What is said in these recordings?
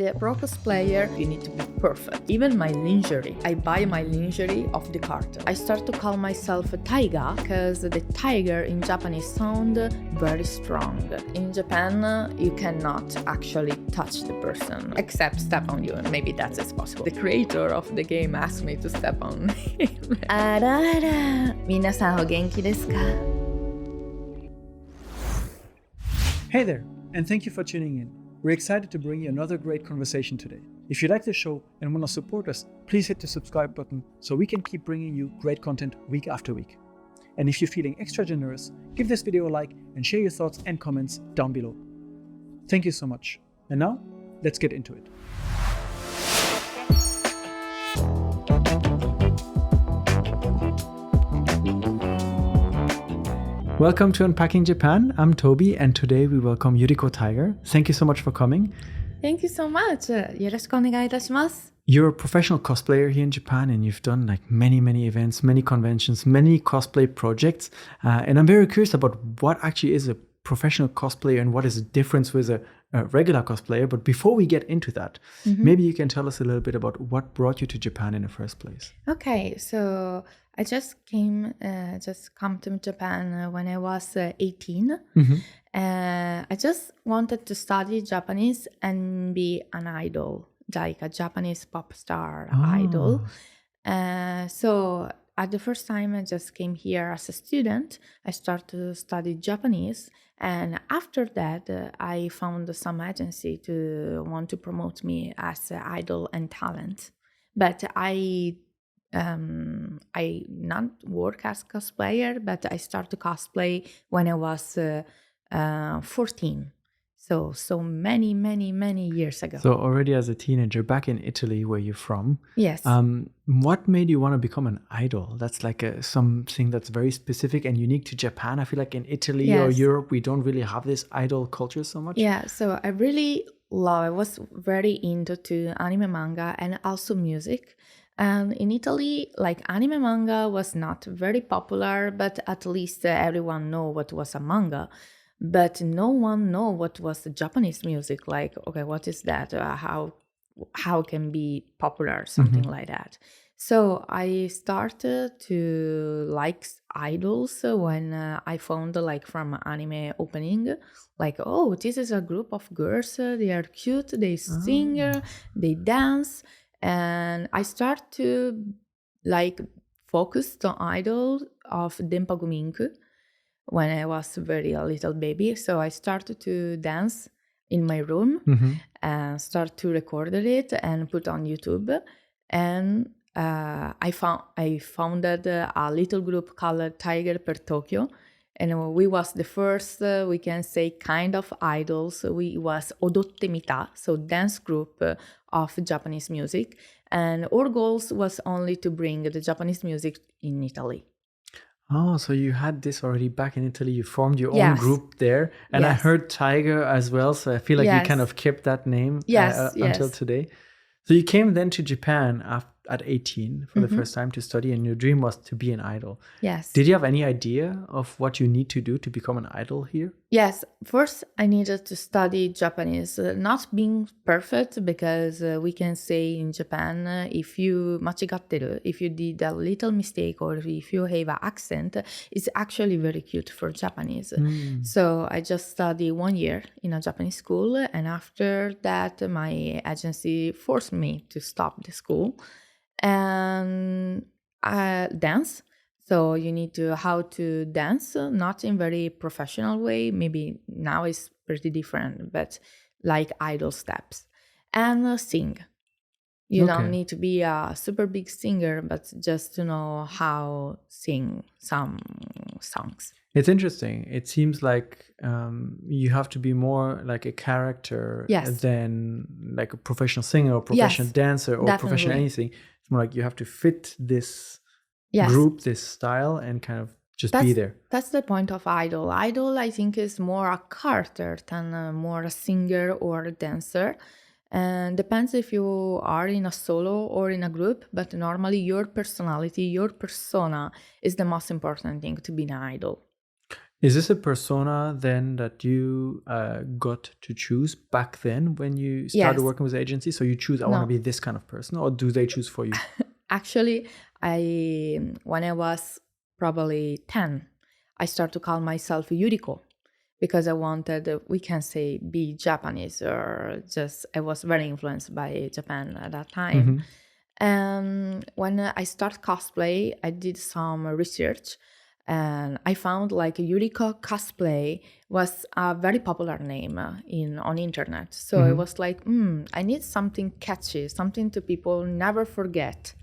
the pro cosplayer, you need to be perfect. Even my lingerie, I buy my lingerie off the carton. I start to call myself a taiga because the tiger in Japanese sound very strong. In Japan, you cannot actually touch the person except step on you, and maybe that's as possible. The creator of the game asked me to step on him. あらあら、皆さんお元気ですか? Hey there, and thank you for tuning in. We're excited to bring you another great conversation today. If you like the show and want to support us, please hit the subscribe button so we can keep bringing you great content week after week. And if you're feeling extra generous, give this video a like and share your thoughts and comments down below. Thank you so much. And now, let's get into it. Welcome to Unpacking Japan. I'm Toby, and today we welcome Yuriko Tiger. Thank you so much for coming. Thank you so much. よろしくお願いいたします。 You're a professional cosplayer here in Japan, and you've done like many events, many conventions, many cosplay projects. And I'm very curious about what actually is a professional cosplayer and what is the difference with a regular cosplayer. But before we get into that, maybe you can tell us a little bit about what brought you to Japan in the first place. Okay, so I just come to Japan when I was 18. I just wanted to study Japanese and be an idol, like a Japanese pop star idol. So at the first time I just came here as a student, I started to study Japanese. And after that, I found some agency to want to promote me as an idol and talent. But I not work as cosplayer, but I started to cosplay when I was 14. So many years ago. So already as a teenager, back in Italy, where you're from. Yes. What made you want to become an idol? That's like something that's very specific and unique to Japan. I feel like in Italy or Europe, we don't really have this idol culture so much. Yeah, so I was very into anime manga and also music. And in Italy, like anime manga was not very popular, but at least everyone know what was a manga. But no one know what was the Japanese music. Like, okay, what is that? How can be popular? Something like that. So I started to like idols when I found like from anime opening, like, oh, this is a group of girls. They are cute. They sing, they dance. And I start to like focus on idol of Denpa Guminku when I was a little baby. So I started to dance in my room and start to record it and put on YouTube. And I founded a little group called Tiger per Tokyo. And we was the first, we can say, kind of idols. We was Odotte Mita, so dance group of Japanese music. And our goals was only to bring the Japanese music in Italy. Oh, so you had this already back in Italy. You formed your own group there. And I heard Tiger as well. So I feel like you kind of kept that name until today. So you came then to Japan at 18 for the first time to study, and your dream was to be an idol. Yes. Did you have any idea of what you need to do to become an idol here? Yes. First, I needed to study Japanese. Not being perfect, because we can say in Japan, if you machigatteru, if you did a little mistake or if you have an accent, it's actually very cute for Japanese. So I just studied 1 year in a Japanese school, and after that, my agency forced me to stop the school and dance. So you need to how to dance, not in very professional way. Maybe now it's pretty different, but like idol steps, and sing. You don't need to be a super big singer, but just to know how sing some songs. It's interesting. It seems like you have to be more like a character than like a professional singer or professional dancer or professional anything. It's more like you have to fit this group, this style, and kind of just be there. That's the point of idol. Idol, I think, is more a character than more a singer or a dancer. And depends if you are in a solo or in a group, but normally your personality, your persona is the most important thing to be an idol. Is this a persona then that you got to choose back then when you started Yes. working with agencies? So you choose, I want to No. be this kind of person, or do they choose for you? Actually, when I was probably 10, I started to call myself Yuriko because I wanted, we can say, be Japanese, or just I was very influenced by Japan at that time. And when I start cosplay, I did some research, and I found like Yuriko Cosplay was a very popular name on internet. So I was like, I need something catchy, something to people never forget.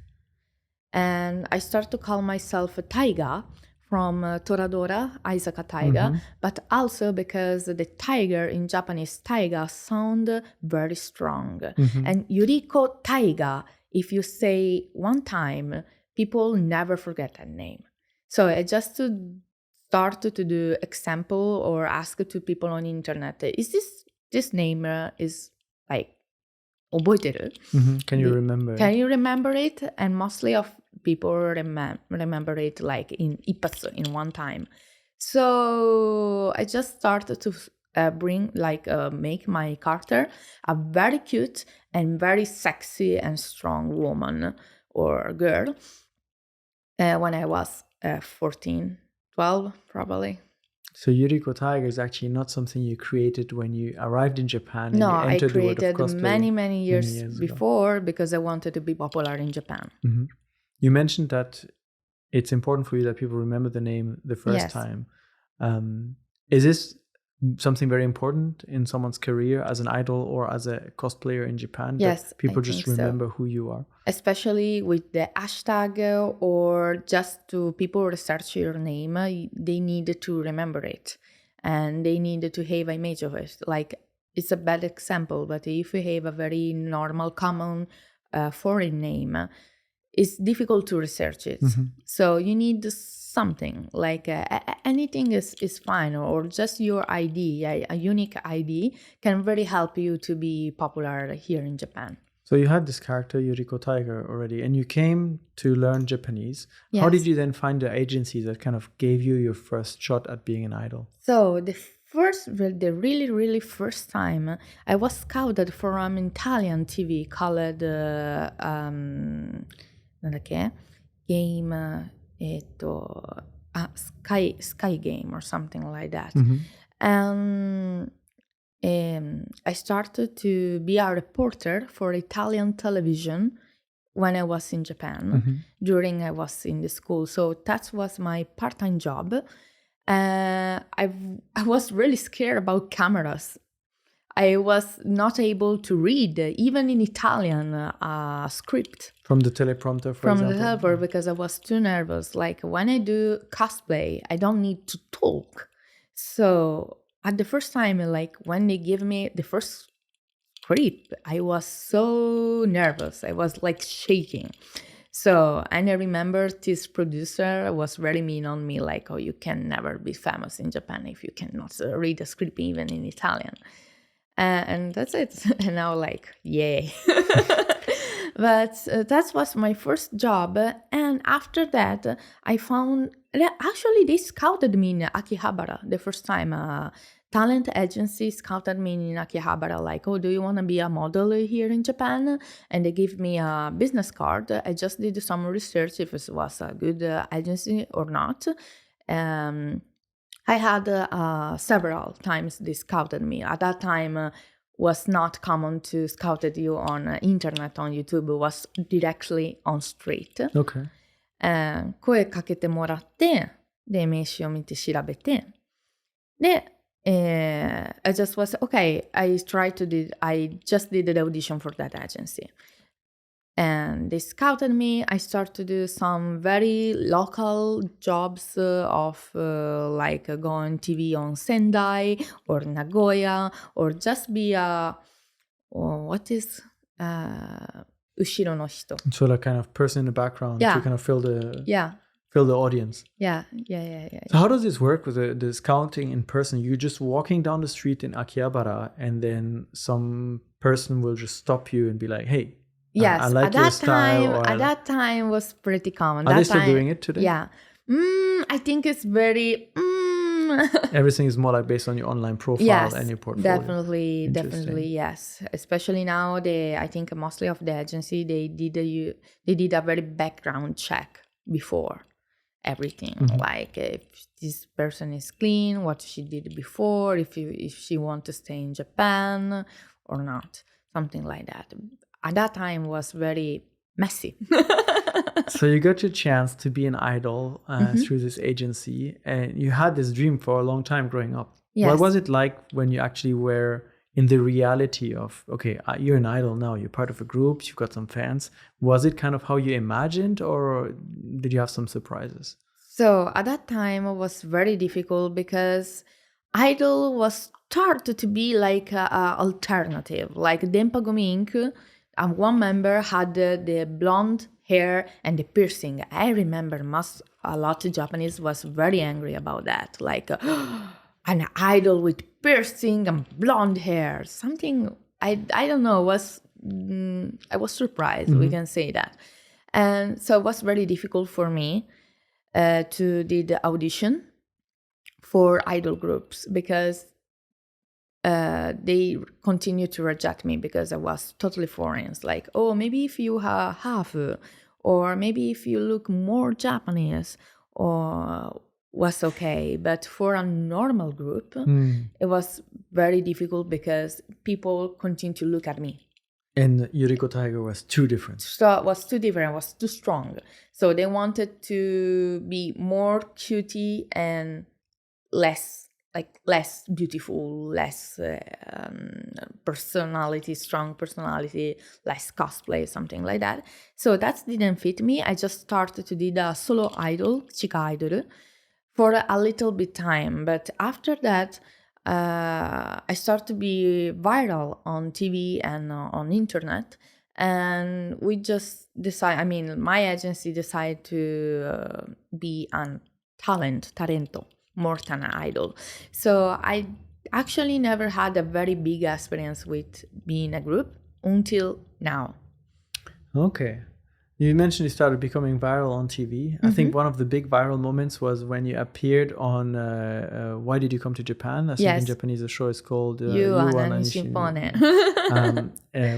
And I started to call myself Taiga from Toradora, Aisaka Taiga, but also because the tiger in Japanese, taiga, sound very strong. And Yuriko Taiga, if you say one time, people never forget that name. So I just started to do example or ask to people on internet, is this name is like 覚えてる? Can you remember Can it? you remember it? And mostly of people remember it like in ipatsu, in one time. So I just started to make my character a very cute and very sexy and strong woman or girl when I was 14, 12 probably. So Yuriko Tiger is actually not something you created when you arrived in Japan and No, you I entered the world of created cosplay many years ago. before because I wanted to be popular in Japan. You mentioned that it's important for you that people remember the name the first Yes. time. Is this something very important in someone's career as an idol or as a cosplayer in Japan? Yes, that people I just think so. remember who you are? Especially with the hashtag or just to people research your name, they need to remember it and they need to have an image of it. Like, it's a bad example, but if you have a very normal, common foreign name, it's difficult to research it. So you need something like anything is fine, or just your ID, a unique ID can really help you to be popular here in Japan. So you had this character, Yuriko Tiger, already, and you came to learn Japanese. Yes. How did you then find the agency that kind of gave you your first shot at being an idol? So the really first time, I was scouted for an Italian TV called なんだっけ? Game, Sky Game or something like that. And I started to be a reporter for Italian television when I was in Japan, during I was in the school. So that was my part-time job. I was really scared about cameras. I was not able to read, even in Italian, a script. From the teleprompter, for From example? the teleprompter, because I was too nervous. Like, when I do cosplay, I don't need to talk. So at the first time, like when they give me the first script, I was so nervous. I was like shaking. So, and I remember this producer was very mean on me, like, oh, you can never be famous in Japan if you cannot read a script even in Italian. And that's it. And now, like, yay. But that was my first job. And after that, I found, actually, they scouted me in Akihabara the first time. Talent agency scouted me in Akihabara, like, oh, do you want to be a model here in Japan? And they gave me a business card. I just did some research if it was a good agency or not. I had several times they scouted me. At that time, was not common to scouted you on internet, on YouTube. It was directly on street. Okay. 声かけてもらって、で、名刺を見て調べて、で、I just was, okay, I just did the audition for that agency. And they scouted me. I started to do some very local jobs of like going TV on Sendai or Nagoya, or just be what is 後ろの人. So like kind of person in the background to kind of fill the audience. Yeah. So how does this work with the scouting in person? You're just walking down the street in Akihabara and then some person will just stop you and be like, hey, yes, I like your style. At that time was pretty common. Are that they still time, doing it today? Yeah. I think it's very Everything is more like based on your online profile Yes, and your portfolio. definitely, Interesting. yes. Especially now, I think mostly of the agency, they did a very background check before everything, like if this person is clean, what she did before, if she want to stay in Japan or not, something like that. At that time was very messy. So you got your chance to be an idol through this agency, and you had this dream for a long time growing up. What Yes. was it like when you actually were in the reality of, okay, you're an idol now, you're part of a group, you've got some fans. Was it kind of how you imagined, or did you have some surprises? So at that time it was very difficult because Idol was started to be like a alternative. Like Dempa Gomink, one member had the blonde hair and the piercing. I remember a lot of Japanese was very angry about that. Like an idol with piercing and blonde hair. Something I don't know was I was surprised. We can say that, and so it was very difficult for me to do the audition for idol groups because they continue to reject me because I was totally foreign. It's like, oh, maybe if you are half, or maybe if you look more Japanese, or was okay. But for a normal group, it was very difficult because people continue to look at me. And Yuriko Tiger was too different. So it was too different, was too strong. So they wanted to be more cutie and less beautiful, less personality, strong personality, less cosplay, something like that. So that didn't fit me. I just started to do the solo idol, Chika Idol, for a little bit time. But after that, I started to be viral on TV and on internet. And we just decide, I mean, my agency decided to be a talento, more than an idol. So I actually never had a very big experience with being a group until now. Okay. You mentioned you started becoming viral on TV. I think one of the big viral moments was when you appeared on Why Did You Come to Japan? I think in Yes. Japanese the show is called You Yu and Ana Nishimpone.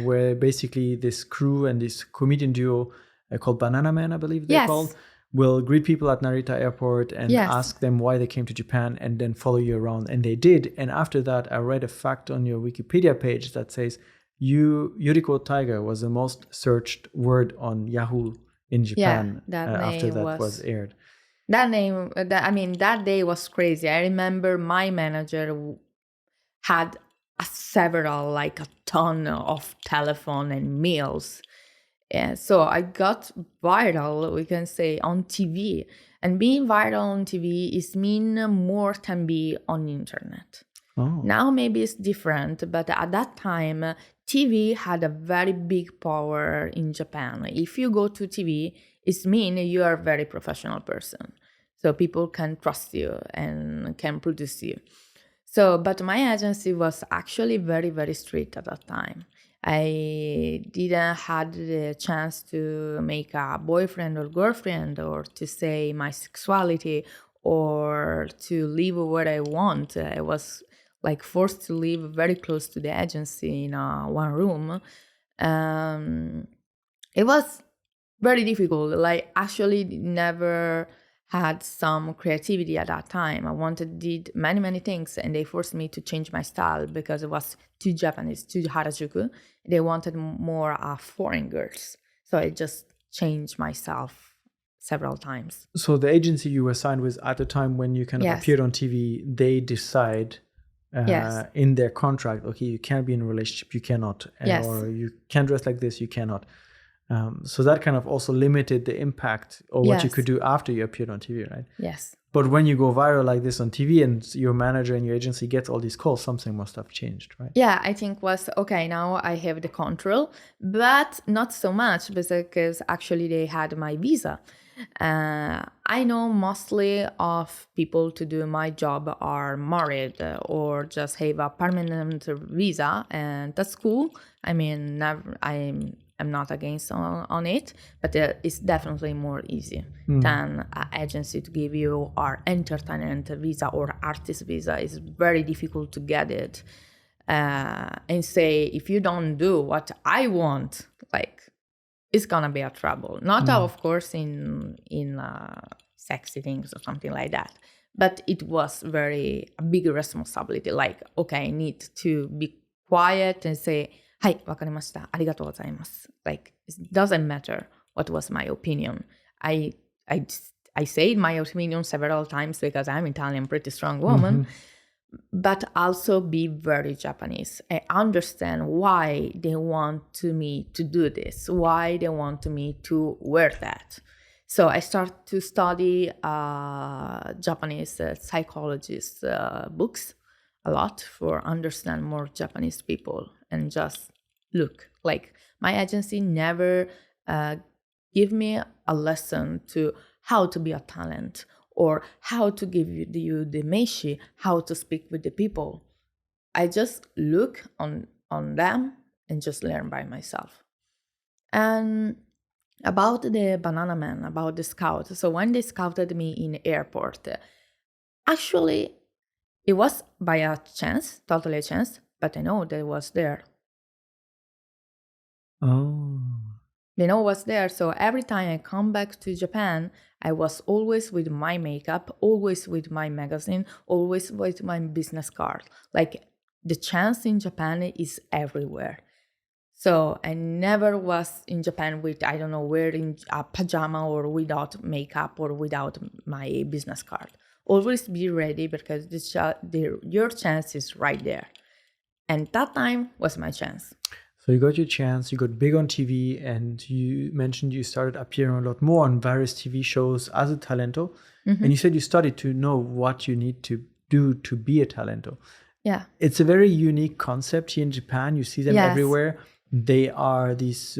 where basically this crew and this comedian duo called Banana Man, I believe they're Yes. called, will greet people at Narita Airport and Yes. ask them why they came to Japan and then follow you around. And they did. And after that, I read a fact on your Wikipedia page that says Yuriko Tiger was the most searched word on Yahoo in Japan after name that was aired. That name, that day was crazy. I remember my manager had like a ton of telephone and mails. Yeah, so I got viral, we can say, on TV. And being viral on TV is mean more than be on internet. Oh. Now maybe it's different, but at that time, TV had a very big power in Japan. If you go to TV, it means you are a very professional person. So people can trust you and can produce you. So, but my agency was actually very, very strict at that time. I didn't had the chance to make a boyfriend or girlfriend or to say my sexuality or to live where I want. I was like forced to live very close to the agency in one room. It was very difficult. Like actually never had some creativity at that time. I did many things, and they forced me to change my style because it was too Japanese, too Harajuku. They wanted more foreign girls. So I just changed myself several times. So the agency you were signed with at the time when you kind of Yes. appeared on TV, they decide Yes. in their contract, okay, you can't be in a relationship, you cannot, Yes. or you can't dress like this, you cannot. So that kind of also limited the impact or what you Yes. could do after you appeared on TV, right? Yes. But when you go viral like this on TV and your manager and your agency gets all these calls, something must have changed, right? Yeah, I think was okay. Now I have the control, but not so much because actually they had my visa. I know mostly of people to do my job are married or just have a permanent visa, and that's cool. I mean, am not against on it, but it's definitely more easy than an agency to give you our entertainment visa or artist visa. It's very difficult to get it. And say, if you don't do what I want, like, it's gonna be a trouble. Not of course in sexy things or something like that, but it was a big responsibility. Like, okay, I need to be quiet and say, はい、わかりました。ありがとうございます。Like, it doesn't matter what was my opinion. I said my opinion several times because I'm Italian, pretty strong woman. But also be very Japanese. I understand why they want me to do this, why they want me to wear that. So I start to study Japanese psychologist books a lot for understand more Japanese people and just look. Like, my agency never give me a lesson to how to be a talent or how to give you the meishi, how to speak with the people. I just look on them and just learn by myself. And about the Banana Man, about the scout. So when they scouted me in airport, actually, it was by a chance, totally a chance, but I know that was there. Oh. They know what's there. So every time I come back to Japan, I was always with my makeup, always with my magazine, always with my business card. Like, the chance in Japan is everywhere. So I never was in Japan with, I don't know, wearing a pajama or without makeup or without my business card. Always be ready because your chance is right there. And that time was my chance. So you got your chance, you got big on TV, and you mentioned you started appearing a lot more on various TV shows as a talento. And you said you studied to know what you need to do to be a talento. Yeah. It's a very unique concept here in Japan. You see them everywhere. They are these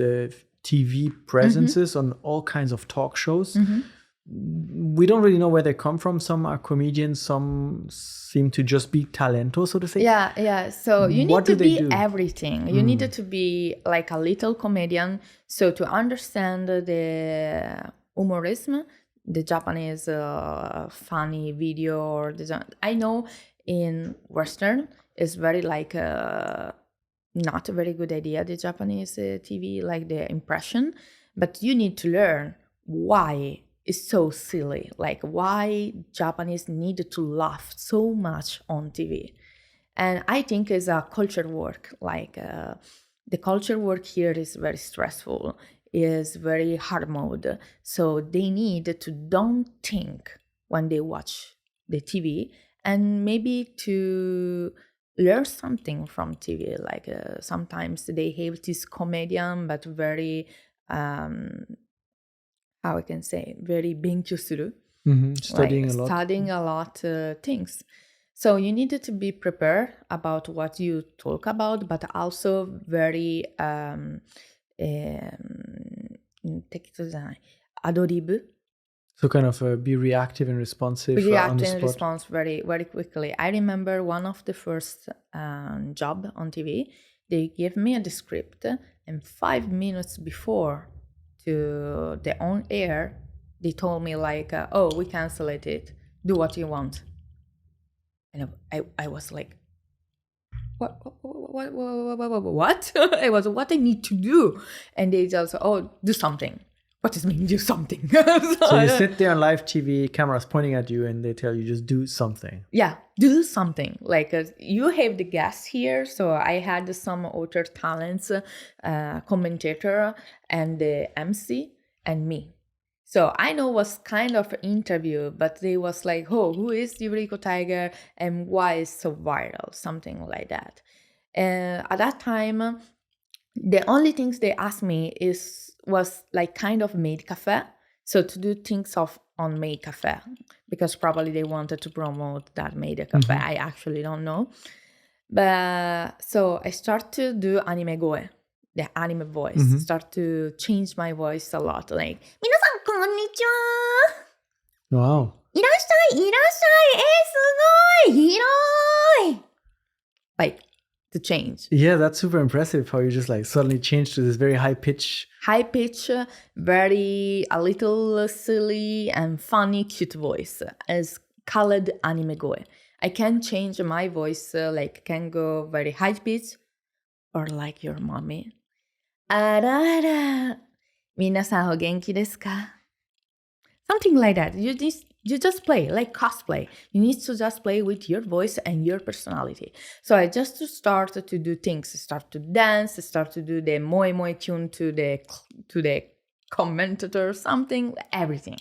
TV presences on all kinds of talk shows. We don't really know where they come from. Some are comedians, some seem to just be talento, so to say. Yeah. So you need to be everything. You needed to be like a little comedian. So to understand the humorism, the Japanese funny video, or I know in Western it's very like not a very good idea, the Japanese TV, like the impression, but you need to learn why it's so silly, like why Japanese need to laugh so much on TV. And I think it's a culture work, like the culture work here is very stressful, is very hard mode. So they need to don't think when they watch the TV and maybe to learn something from TV. Like sometimes they have this comedian, but very, how I can say, very 勉強する. Studying like, a lot. Studying a lot things. So you needed to be prepared about what you talk about, but also very 適当じゃない adlib. So kind of be reactive and responsive on React the and spot. response very, very quickly. I remember one of the first job on TV, they gave me the script, and 5 minutes before to the on air, they told me like, oh, we canceled it. Do what you want. And I was like, what? It was what I need to do. And they just, oh, do something. What does mean do something? So you sit there on live TV, cameras pointing at you, and they tell you just do something. Yeah, do something. Like you have the guests here. So I had some other talents, commentator and the MC and me. So I know it was kind of an interview, but they was like, oh, who is Yuriko Tiger and why is so viral? Something like that. At that time, the only things they asked me was like kind of maid cafe. So to do things on maid cafe, because probably they wanted to promote that maid cafe. I actually don't know. But so I start to do anime goe, the anime voice. Start to change my voice a lot. Like, 皆さんこんにちは。 Wow. いらっしゃい、いらっしゃい。すごい、広い。Like, to change. Yeah, that's super impressive how you just like suddenly changed to this very high pitch. High pitch, very a little silly and funny, cute voice as colored anime goe. I can change my voice, like can go very high pitch or like your mommy. Arara, minasan o genki desu ka? Something like that. You just play like cosplay. You need to just play with your voice and your personality. So I just start to do things, start to dance, start to do the moi moi tune to the commentator, something, everything.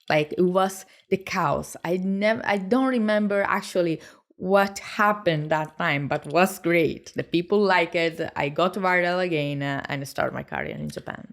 Like it was the chaos. I don't remember actually what happened that time, but was great. The people like it. I got viral again and started my career in Japan.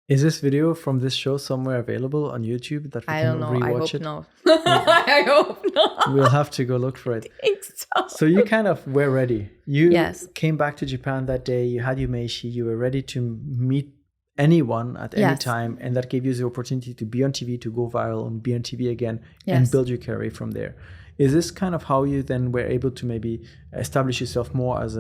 Is this video from this show somewhere available on YouTube that we I can don't know. I rewatch hope it? not. I hope not. We'll have to go look for it. I think so. So you kind of were ready. You Yes. came back to Japan that day. You had your Meishi. You were ready to meet anyone at any Yes. time, and that gave you the opportunity to be on TV, to go viral, and be on TV again, Yes. and build your career from there. Is this kind of how you then were able to maybe establish yourself more as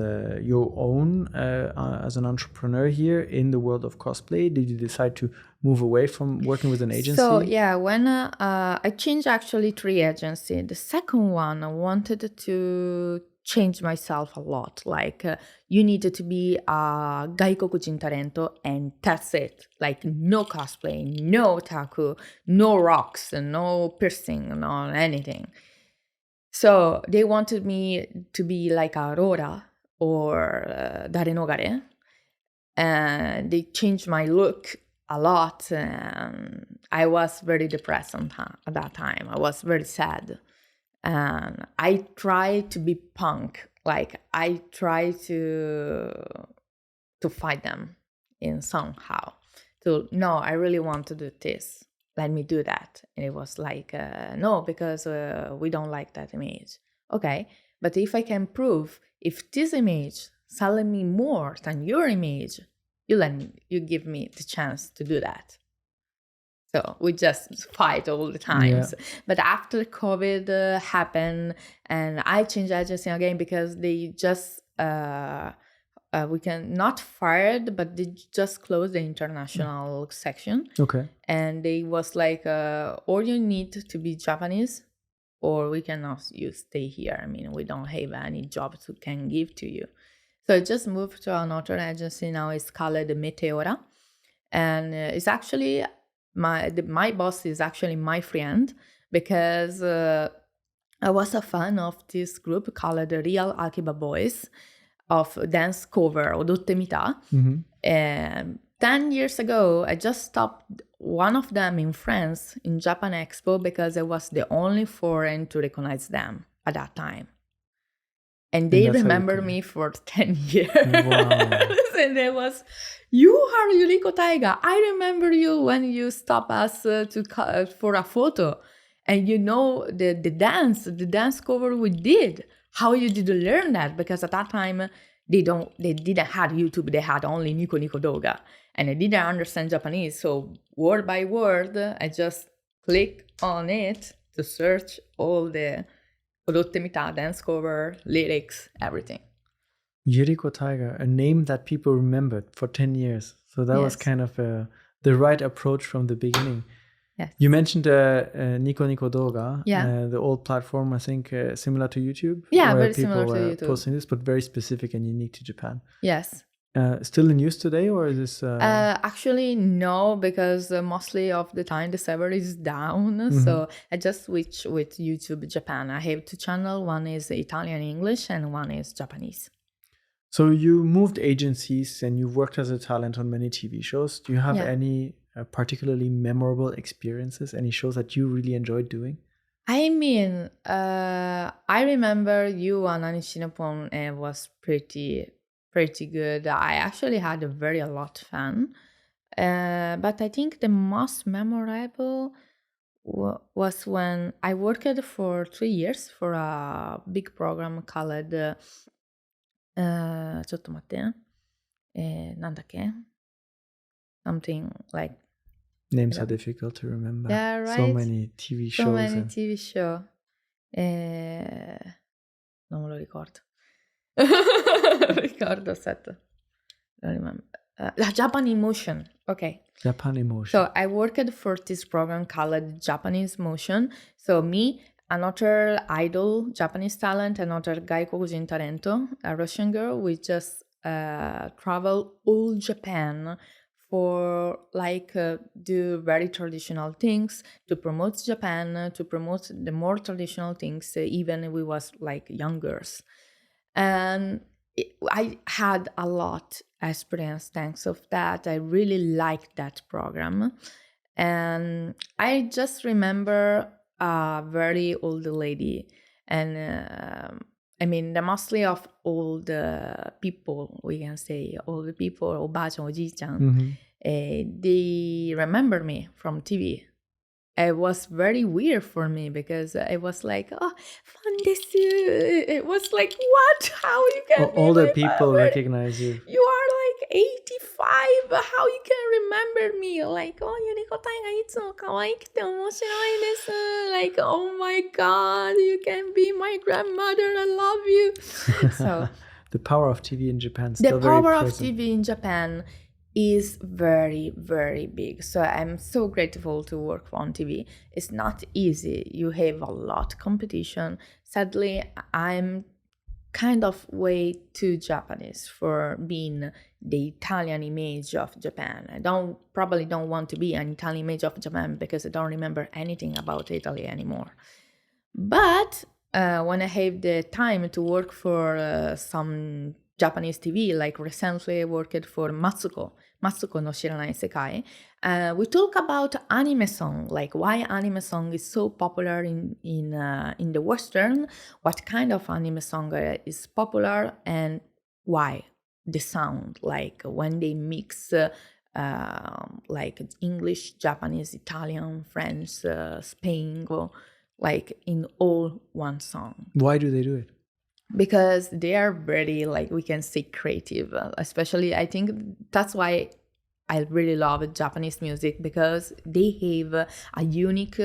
your own as an entrepreneur here in the world of cosplay? Did you decide to move away from working with an agency? So yeah, when I changed actually 3 agencies. The second one, I wanted to change myself a lot. Like you needed to be a gaikokujin talento, and that's it. Like no cosplay, no otaku, no rocks, no piercing, no anything. So they wanted me to be like Aurora or Darenogare. And they changed my look a lot. And I was very depressed at that time. I was very sad. And I tried to be punk. Like I tried to fight them in somehow. No, I really want to do this. Let me do that. And it was like, no, because we don't like that image. Okay, but if I can prove if this image selling me more than your image, you give me the chance to do that. So we just fight all the times. Yeah. But after COVID happened, and I changed agency again because they just we can not fired, but they just closed the international section. Okay. And they was like, or you need to be Japanese, or we cannot you stay here. I mean, we don't have any jobs we can give to you. So I just moved to another agency now. It's called Meteora, and it's actually my boss is actually my friend because I was a fan of this group called the Real Akiba Boys of dance cover Odotte Mita. Mm-hmm. 10 years ago, I just stopped one of them in France in Japan Expo because I was the only foreign to recognize them at that time. And they remember me for 10 years. Wow. And they was, you are Yuriko Tiger. I remember you when you stopped us for a photo. And you know the dance cover we did. How you did learn that? Because at that time, they didn't have YouTube. They had only Nico Nico Doga. And I didn't understand Japanese. So word by word, I just click on it to search all the Odotte Mita dance cover, lyrics, everything. Yuriko Tiger, a name that people remembered for 10 years. So that was Yes. kind of the right approach from the beginning. Yes. You mentioned Nico Nico Doga, Yeah. the old platform, I think similar to YouTube. Yeah, where very similar people to were YouTube. posting this, but very specific and unique to Japan. Yes. Still in use today, or is this? Actually, no, because mostly of the time the server is down. Mm-hmm. So I just switch with YouTube Japan. I have 2 channels. One is Italian English and one is Japanese. So you moved agencies and you worked as a talent on many TV shows. Do you have any particularly memorable experiences? Any shows that you really enjoyed doing? I mean, I remember you and Anishinapon was pretty good. I actually had a lot of fun. But I think the most memorable was when I worked for 3 years for a big program called ちょっと待ってなんだっけ something like Names are difficult to remember. Yeah, right? So many TV shows. So many TV show. Non me lo ricordo. Ricordo, aspetta. Don't remember. Japan Emotion. Okay. Japan Emotion. So I worked for this program called Japanese Motion. So me, another idol, Japanese talent, another Gaikokujin Talento, a Russian girl, we just travel all Japan for do very traditional things to promote Japan, to promote the more traditional things, even we was like young girls. And I had a lot experience thanks of that. I really liked that program. And I just remember a very old lady. And I mean, the mostly of old people, we can say, old people, oba-chan, oji-chan, they remember me from TV. It was very weird for me because I was like, oh, fun desu. It was like, what? How you can be All the my people father? recognize you. You are like 85. How you can remember me? Like, oh, Yuriko Tiger いつも可愛くて面白いです。Like, oh my God, you can be my grandmother. I love you. So the power of TV in Japan is the still very power of present. TV in Japan is very, very big. So I'm so grateful to work on TV. It's not easy. You have a lot of competition. Sadly, I'm kind of way too Japanese for being the Italian image of Japan. I probably don't want to be an Italian image of Japan because I don't remember anything about Italy anymore. But when I have the time to work for some Japanese TV, like recently I worked for Matsuko no Shiranai Sekai, we talk about anime song, like why anime song is so popular in the Western, what kind of anime song is popular, and why the sound, like when they mix like English, Japanese, Italian, French, Spain, like in all one song. Why do they do it? Because they are very, like, we can say creative. Especially, I think that's why I really love Japanese music, because they have a unique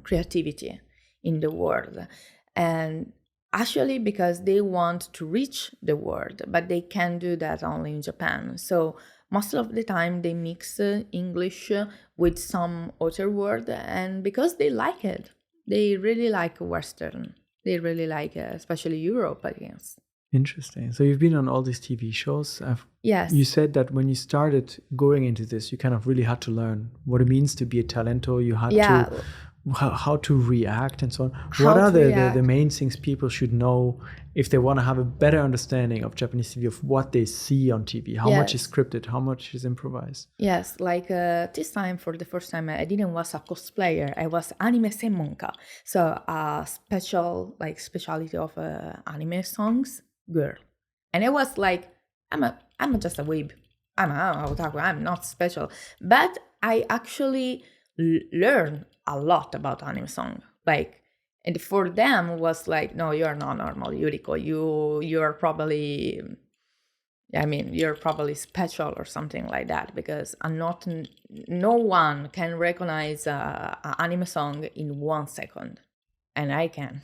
creativity in the world. And actually, because they want to reach the world, but they can do that only in Japan. So most of the time they mix English with some other word, and because they like it, they really like Western. They really like, especially Europe, I guess. Interesting. So you've been on all these TV shows. Yes. You said that when you started going into this, you kind of really had to learn what it means to be a talento. You had to how to react and so on. What are the main things people should know if they want to have a better understanding of Japanese TV, of what they see on TV? How much is scripted? How much is improvised? Yes, like this time, for the first time, I didn't was a cosplayer. I was anime senmonka. So a specialty of anime songs girl. And I was like, I'm just a weeb. I'm a otaku. I'm not special. But I actually learned a lot about anime song. Like, and for them was like, no, you're not normal, Yuriko. You're probably, I mean, you're probably special or something like that, because no one can recognize an anime song in 1 second, and I can.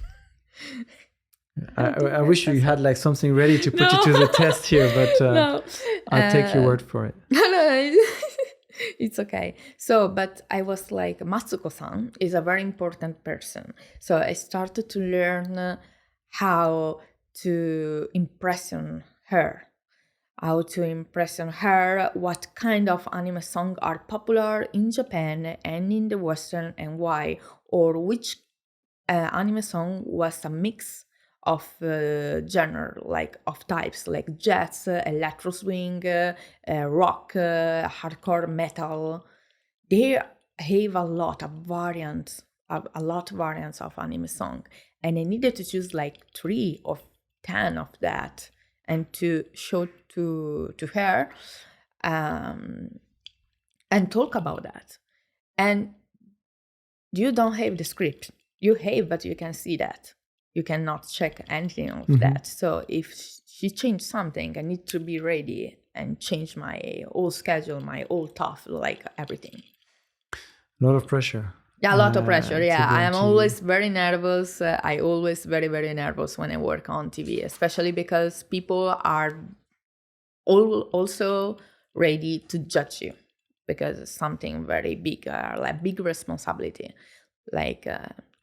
I wish you had like something ready to put you to the test here, but I'll take your word for it. No, it's okay. So, but I was like, Matsuko-san is a very important person. So I started to learn how to impression her, what kind of anime songs are popular in Japan and in the Western, and why, or which anime song was a mix of genre, like of types, like jazz, electro swing, rock, hardcore metal. They have a lot of variants of anime song, and I needed to choose like 3 or 10 of that, and to show to her, and talk about that. And you don't have the script. You have, but you can see that. You cannot check anything of that. So if she changed something, I need to be ready and change my whole schedule, my whole stuff, like everything. A lot of pressure. Yeah, a lot of pressure. to Yeah, I bring am to you? always very nervous. I always very nervous when I work on TV, especially because people are also ready to judge you because it's something very big, like big responsibility. Like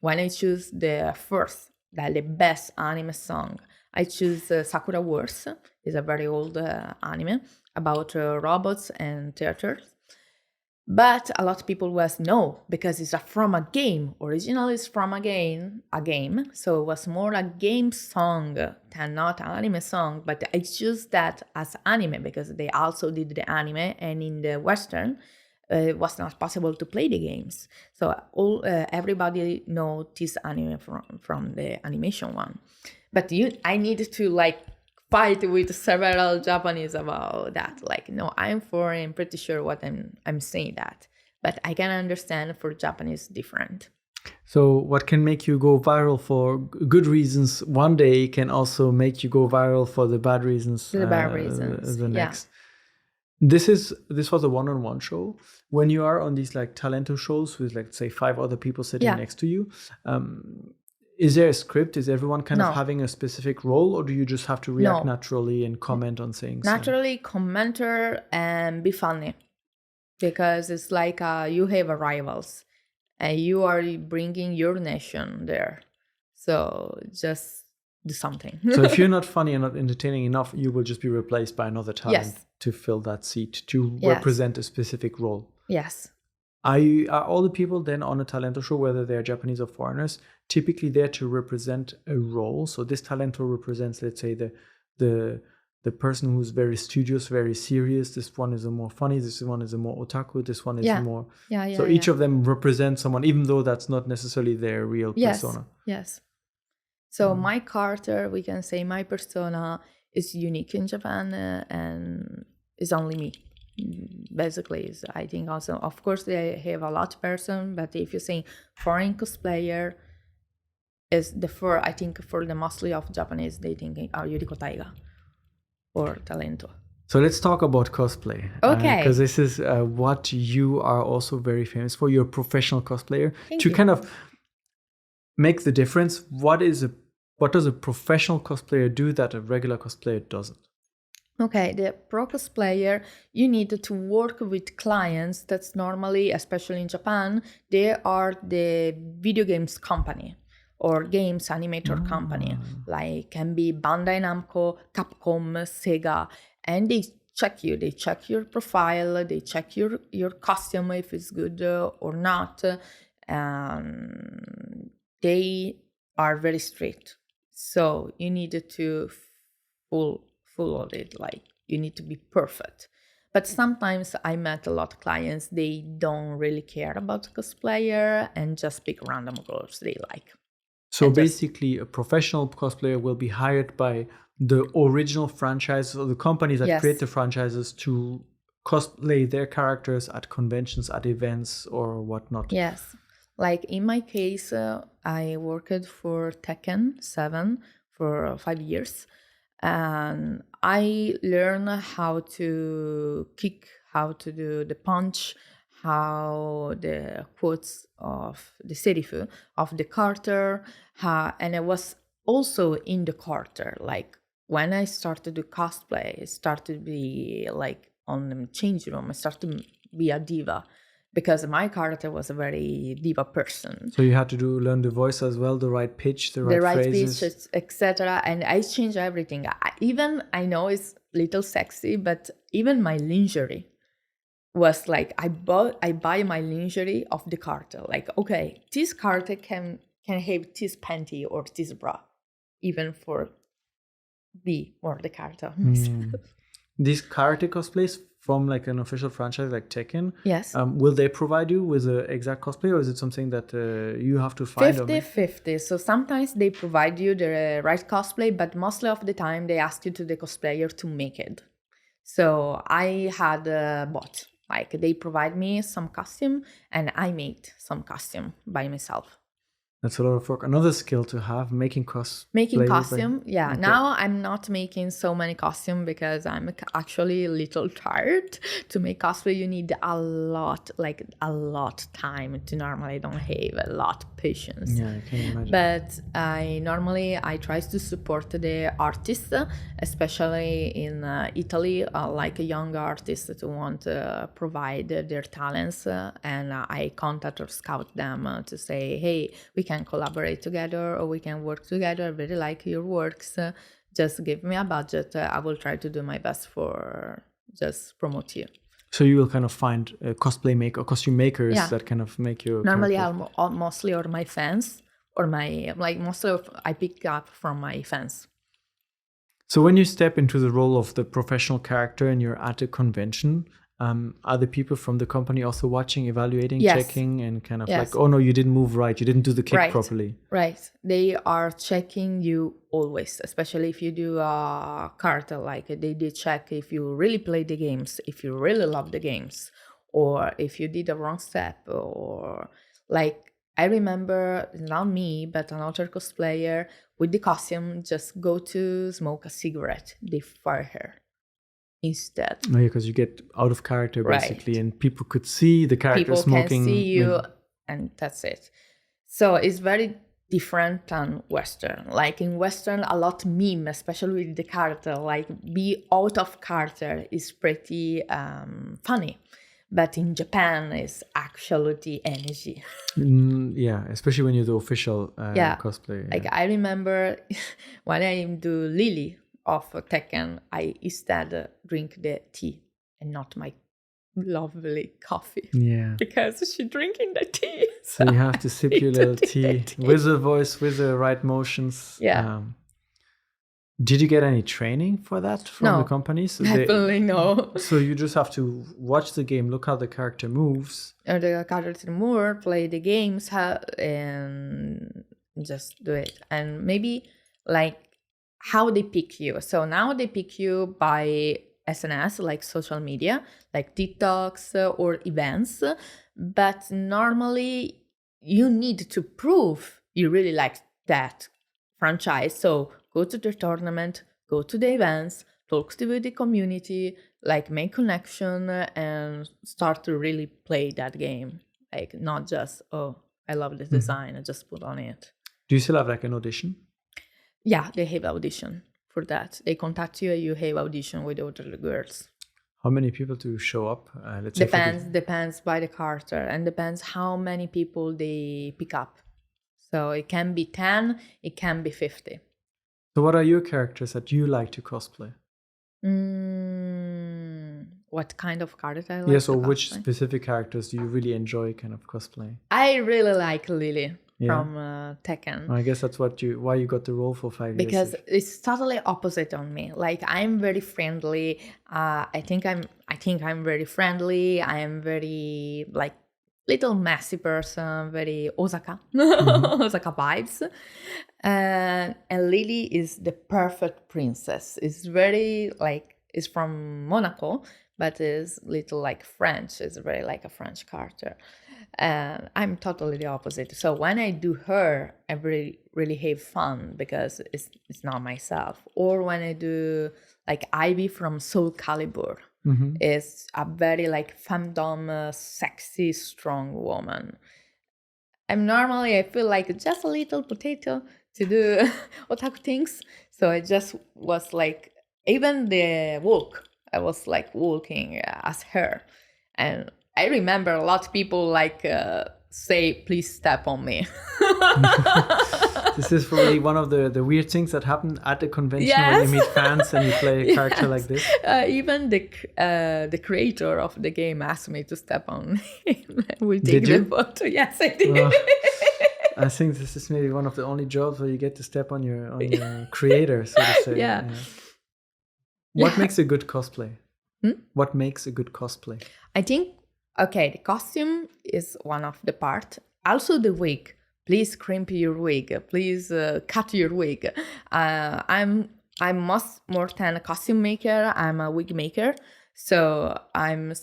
when I choose the best anime song, I choose Sakura Wars. It's a very old anime about robots and theaters. But a lot of people was no, because it's from a game. Originally it's from a game. So it was more a game song than not an anime song. But I choose that as anime because they also did the anime, and in the Western, it was not possible to play the games. So everybody know this anime from the animation one. But I needed to like fight with several Japanese about that. Like, no, I'm foreign, pretty sure what I'm saying that. But I can understand for Japanese different. So what can make you go viral for good reasons one day can also make you go viral for the bad reasons The bad reasons. the Yeah. next. This was a one-on-one show. When you are on these like talento shows with like say 5 other people sitting Yeah. next to you, is there a script? Is everyone kind of No. having a specific role, or do you just have to react No. naturally and comment on saying something? Naturally, commenter and be funny. Because it's like you have rivals and you are bringing your nation there. So just do something. So if you're not funny and not entertaining enough, you will just be replaced by another talent Yes. to fill that seat, to Yes. represent a specific role. Yes. Are all the people then on a talento show, whether they're Japanese or foreigners, typically there to represent a role? So this talento represents, let's say, the person who's very studious, very serious. This one is a more funny. This one is a more otaku. This one is Yeah. more. Yeah. So each of them represents someone, even though that's not necessarily their real persona. Yes. So my character, we can say my persona is unique in Japan and is only me. Basically, is I think also, of course, they have a lot of person, but if you say foreign cosplayer, is I think for the mostly of Japanese, they think are Yuriko Tiger or Talento. So let's talk about cosplay. Okay. Because this is what you are also very famous for. You're a professional cosplayer. Thank To you. kind of make the difference, what does a professional cosplayer do that a regular cosplayer doesn't? Okay, the pro cosplayer, you need to work with clients that's normally, especially in Japan, they are the video games company or games animator company, like can be Bandai Namco, Capcom, Sega, and they check your profile, they check your costume if it's good or not. They are very strict. So you need to full of it, like you need to be perfect. But sometimes I met a lot of clients, they don't really care about cosplayer and just pick random clothes they like. So basically, a professional cosplayer will be hired by the original franchise or the companies that create the franchises to cosplay their characters at conventions, at events, or whatnot. Yes. Like in my case, I worked for Tekken 7 for 5 years. And I learned how to kick, how to do the punch, how the quotes of the serifu of the character, and I was also in the character. Like when I started to do cosplay, I started to be like on the change room. I started to be a diva because my character was a very diva person. So you had to learn the voice as well, the right pitch, the right phrases. Pitch, etc. And I changed everything. I know it's little sexy, but even my lingerie was like I buy my lingerie of the character. Like, okay, this character can have this panty or this bra, even for me or the character. These karate cosplays from like an official franchise like Tekken, yes, will they provide you with an exact cosplay, or is it something that you have to find? 50-50. So sometimes they provide you the right cosplay, but mostly of the time they ask you to the cosplayer to make it. So I had bought, like they provide me some costume and I made some costume by myself. That's a lot of work. Another skill to have, making cosplay. Making costume, yeah. Okay. Now I'm not making so many costume because I'm actually a little tired. To make cosplay, you need a lot time. To normally don't have a lot patience. Yeah, I can imagine. But I try to support the artists, especially in Italy, like young artists to want to provide their talents, and I contact or scout them to say, hey, we can collaborate together or we can work together. I really like your works. Just give me a budget. I will try to do my best for just promote you. So you will kind of find costume makers that kind of make your normally characters. mostly are my fans or my mostly I pick up from my fans. So when you step into the role of the professional character and you're at a convention, are the people from the company also watching, evaluating, checking, and kind of like, oh no, you didn't move right, you didn't do the kick properly? Right. They are checking you always, especially if you do a character. Like they check if you really play the games, if you really love the games, or if you did a wrong step, or like I remember, not me, but another cosplayer with the costume just go to smoke a cigarette. They fire her instead. Oh, yeah, because you get out of character basically, and people could see the character smoking. People can see you, and that's it. So it's very different than Western. Like in Western, a lot meme, especially with the character, like be out of character is pretty funny. But in Japan, it's actually the energy. Yeah, especially when you do official cosplay. Like I remember when I do Lily of Tekken, I instead drink the tea and not my lovely coffee. Yeah. Because she's drinking the tea. So you have to sip your little tea with the voice, with the right motions. Yeah. Did you get any training for that from the companies? So definitely no. So you just have to watch the game, look how the character moves. Or the character move, play the games, and just do it. And maybe like how they pick you. So now they pick you by SNS, like social media, like TikToks or events. But normally you need to prove you really like that franchise. So go to the tournament, go to the events, talk to the community, like make connection and start to really play that game. Like not just, oh, I love this design, I just put on it. Do you still have like an audition? Yeah, they have audition for that. They contact you and you have audition with other girls. How many people to show up? Depends by the character and depends how many people they pick up. So it can be 10, it can be 50. So what are your characters that you like to cosplay? What kind of character I like? Yeah, so which specific characters do you really enjoy kind of cosplaying? I really like Lily from Tekken. I guess that's why you got the role for 5 years. Because it's totally opposite on me. Like I'm very friendly. I think I'm very friendly. I am very like little messy person, very Osaka, Osaka vibes. And Lily is the perfect princess. It's very like, it's from Monaco, but is little like French. It's very like a French character. And I'm totally the opposite. So when I do her, I really have fun because it's not myself. Or when I do like Ivy from Soul Calibur, is a very like femdom, sexy, strong woman. I feel like just a little potato to do otaku things. So I just was like, even the walk, I was like walking as her. And I remember a lot of people like say, please step on me. This is probably one of the weird things that happen at the convention when you meet fans and you play a character like this. Even the creator of the game asked me to step on him. We Did you? The photo. Yes, I did. I think this is maybe one of the only jobs where you get to step on your creator, so to say. Yeah. What makes a good cosplay? What makes a good cosplay? I think, the costume is one of the part. Also the wig. Please crimp your wig. Please cut your wig. I'm more than a costume maker. I'm a wig maker. So I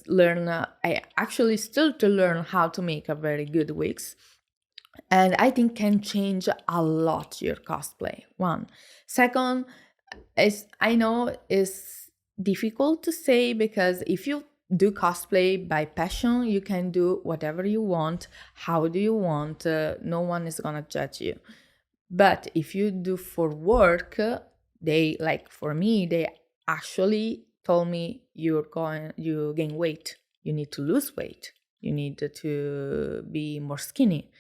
actually still to learn how to make a very good wigs. and I think can change a lot your cosplay. One. Second, is I know is difficult to say, because if you do cosplay by passion, you can do whatever you want, how do you want, no one is gonna judge you. But if you do for work, they, like for me, they actually told me you gain weight, you need to lose weight, you need to be more skinny,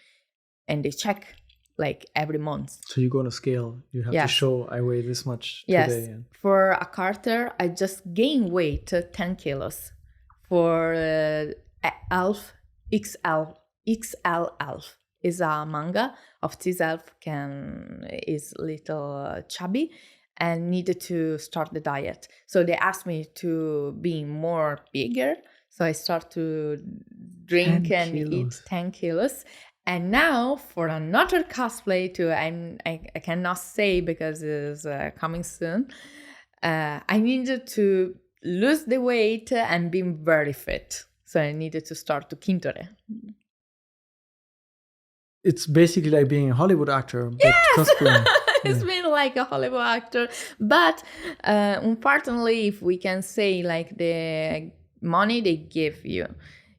and they check like every month. So you go on a scale. You have to Yes. show I weigh this much Yes. today. For a Carter, I just gained weight 10 kilos. For Elf XL Elf is a manga of this elf is little chubby and needed to start the diet. So they asked me to be more bigger. So I start to drink 10 and kilos. eat 10 kilos. And now for another cosplay too, I cannot say because it's coming soon. I needed to lose the weight and be very fit. So I needed to start to kintore. It's basically like being a Hollywood actor, but cosplaying. It's been like a Hollywood actor. But unfortunately, if we can say like the money they give you,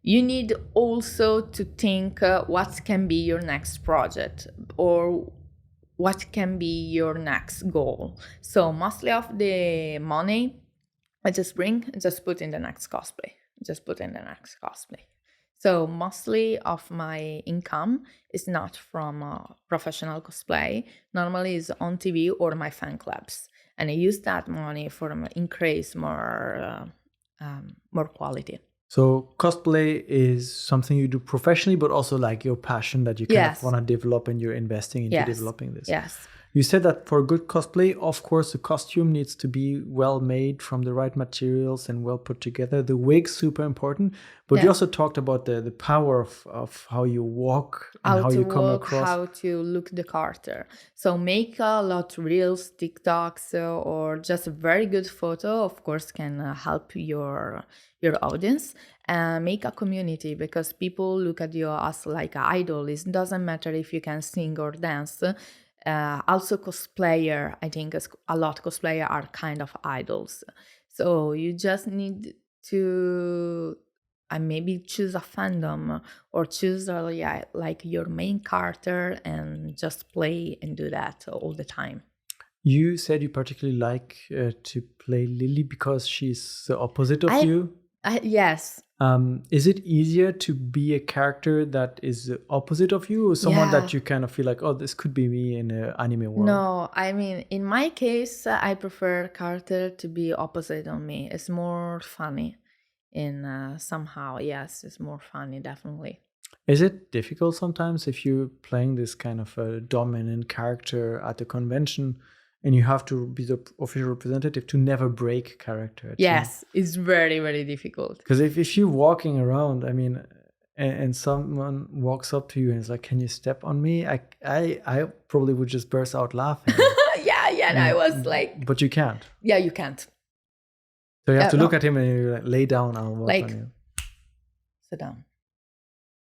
you need also to think what can be your next project or what can be your next goal. So mostly of the money I just put in the next cosplay. So mostly of my income is not from professional cosplay. Normally is on TV or my fan clubs. And I use that money for increase more quality. So cosplay is something you do professionally, but also like your passion that you kind of want to develop, and you're investing into developing this. Yes. You said that for good cosplay, of course, the costume needs to be well made from the right materials and well put together. The wig's super important, but you also talked about the power of how you walk and how you come across. How to look the character. So make a lot of reels, TikToks, or just a very good photo, of course, can help your audience. Make a community, because people look at you as like an idol. It doesn't matter if you can sing or dance. Also cosplayer, I think a lot of cosplayer are kind of idols. So you just need to maybe choose a fandom or choose like your main character and just play and do that all the time. You said you particularly like to play Lily because she's the opposite of you. Yes. Is it easier to be a character that is the opposite of you, or someone that you kind of feel like, oh, this could be me in an anime world? No, I mean, in my case, I prefer character to be opposite on me. It's more funny in somehow. Yes, it's more funny, definitely. Is it difficult sometimes if you're playing this kind of a dominant character at a convention and you have to be the official representative to never break character? Yes, it's very, very difficult. Because if you're walking around, I mean, and someone walks up to you and is like, "Can you step on me?" I probably would just burst out laughing. Yeah, and I was like... But you can't. Yeah, you can't. So you have to look at him and you like, lay down, I'll walk on you. Sit down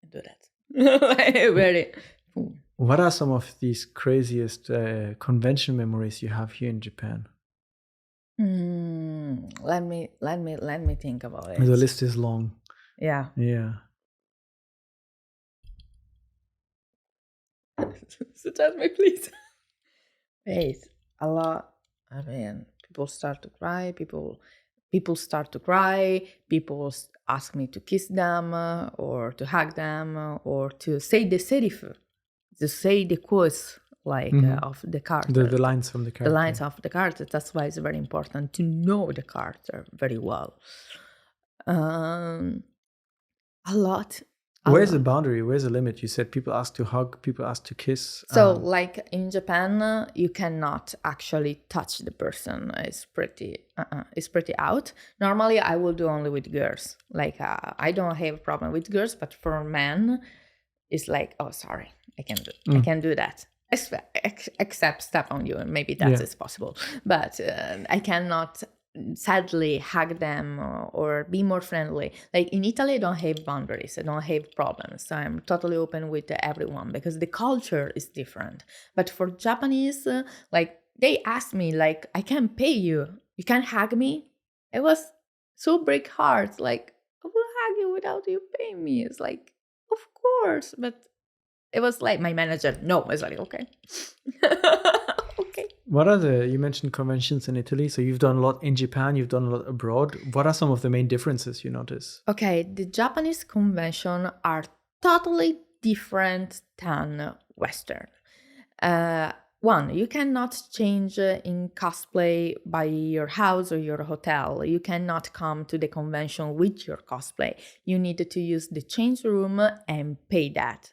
and do that. Very... What are some of these craziest convention memories you have here in Japan? Let me think about it. The list is long. Yeah. Suggest me, please. Wait, a lot. I mean, people start to cry. People start to cry. People ask me to kiss them or to hug them or to say the serif, to say the quotes of the character. The lines from the character. The lines of the character. That's why it's very important to know the character very well. A lot. Where's the boundary? Where's the limit? You said people ask to hug, people ask to kiss. So, like in Japan, you cannot actually touch the person. It's pretty out. Normally, I will do only with girls. Like, I don't have a problem with girls, but for men, it's like, oh, sorry, I can do that. Except step on you, and maybe that is possible. But I cannot sadly hug them or be more friendly. Like in Italy, I don't have boundaries, I don't have problems. So I'm totally open with everyone because the culture is different. But for Japanese, like they asked me, like, I can pay you, you can hug me. It was so break heart. Like, I will hug you without you paying me. It's like, of course, but it was like my manager. No, I was like, okay, okay. What are you mentioned conventions in Italy, so you've done a lot in Japan, you've done a lot abroad. What are some of the main differences you notice? Okay, the Japanese convention are totally different than Western. One, you cannot change in cosplay by your house or your hotel. You cannot come to the convention with your cosplay. You need to use the change room and pay that.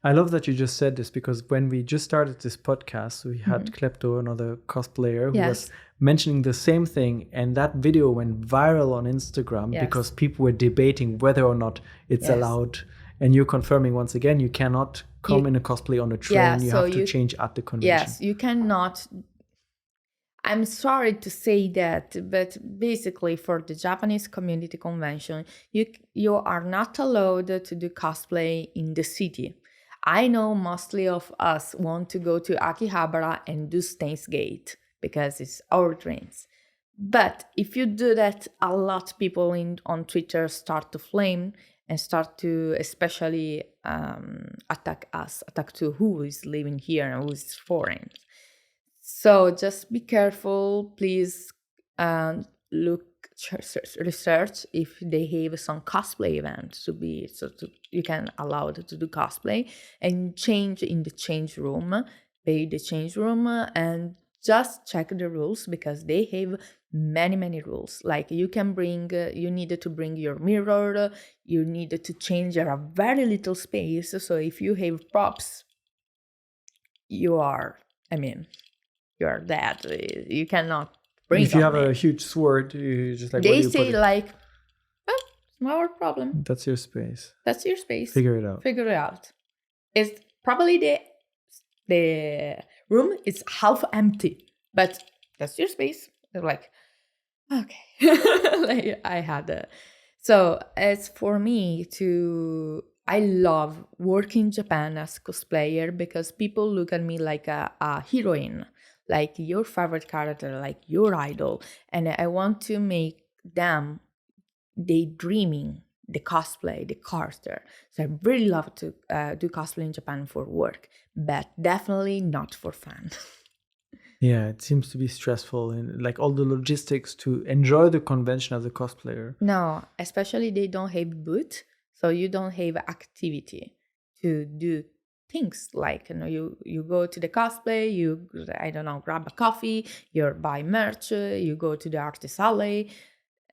I love that you just said this, because when we just started this podcast, we had Klepto, another cosplayer, who was mentioning the same thing. And that video went viral on Instagram because people were debating whether or not it's allowed. And you're confirming once again, you cannot come in a cosplay on a train. You have to change at the convention. Yes, you cannot. I'm sorry to say that, but basically for the Japanese community convention, you are not allowed to do cosplay in the city. I know mostly of us want to go to Akihabara and do Steins Gate because it's our dreams. But if you do that, a lot of people on Twitter start to flame and start to especially attack to who is living here and who is foreign. So just be careful, please. Research if they have some cosplay event you can allow to do cosplay and change in the change room, pay the change room, and just check the rules because they have many rules. Like you needed to bring your mirror, you needed to change a very little space. So if you have props, you're dead. You cannot. If you have a huge sword, you just like, they say like, oh, it's not our problem. That's your space. That's your space. Figure it out. It's probably the room is half empty, but that's your space. They're like, okay. Like I had so as for me I love working in Japan as cosplayer because people look at me like a heroine, like your favorite character, like your idol. And I want to make them daydreaming the cosplay, the character. So I really love to do cosplay in Japan for work, but definitely not for fun. Yeah, it seems to be stressful and like all the logistics to enjoy the convention as a cosplayer. No, especially they don't have booth, so you don't have activity to do things like you go to the cosplay, you grab a coffee, you buy merch, you go to the artist alley,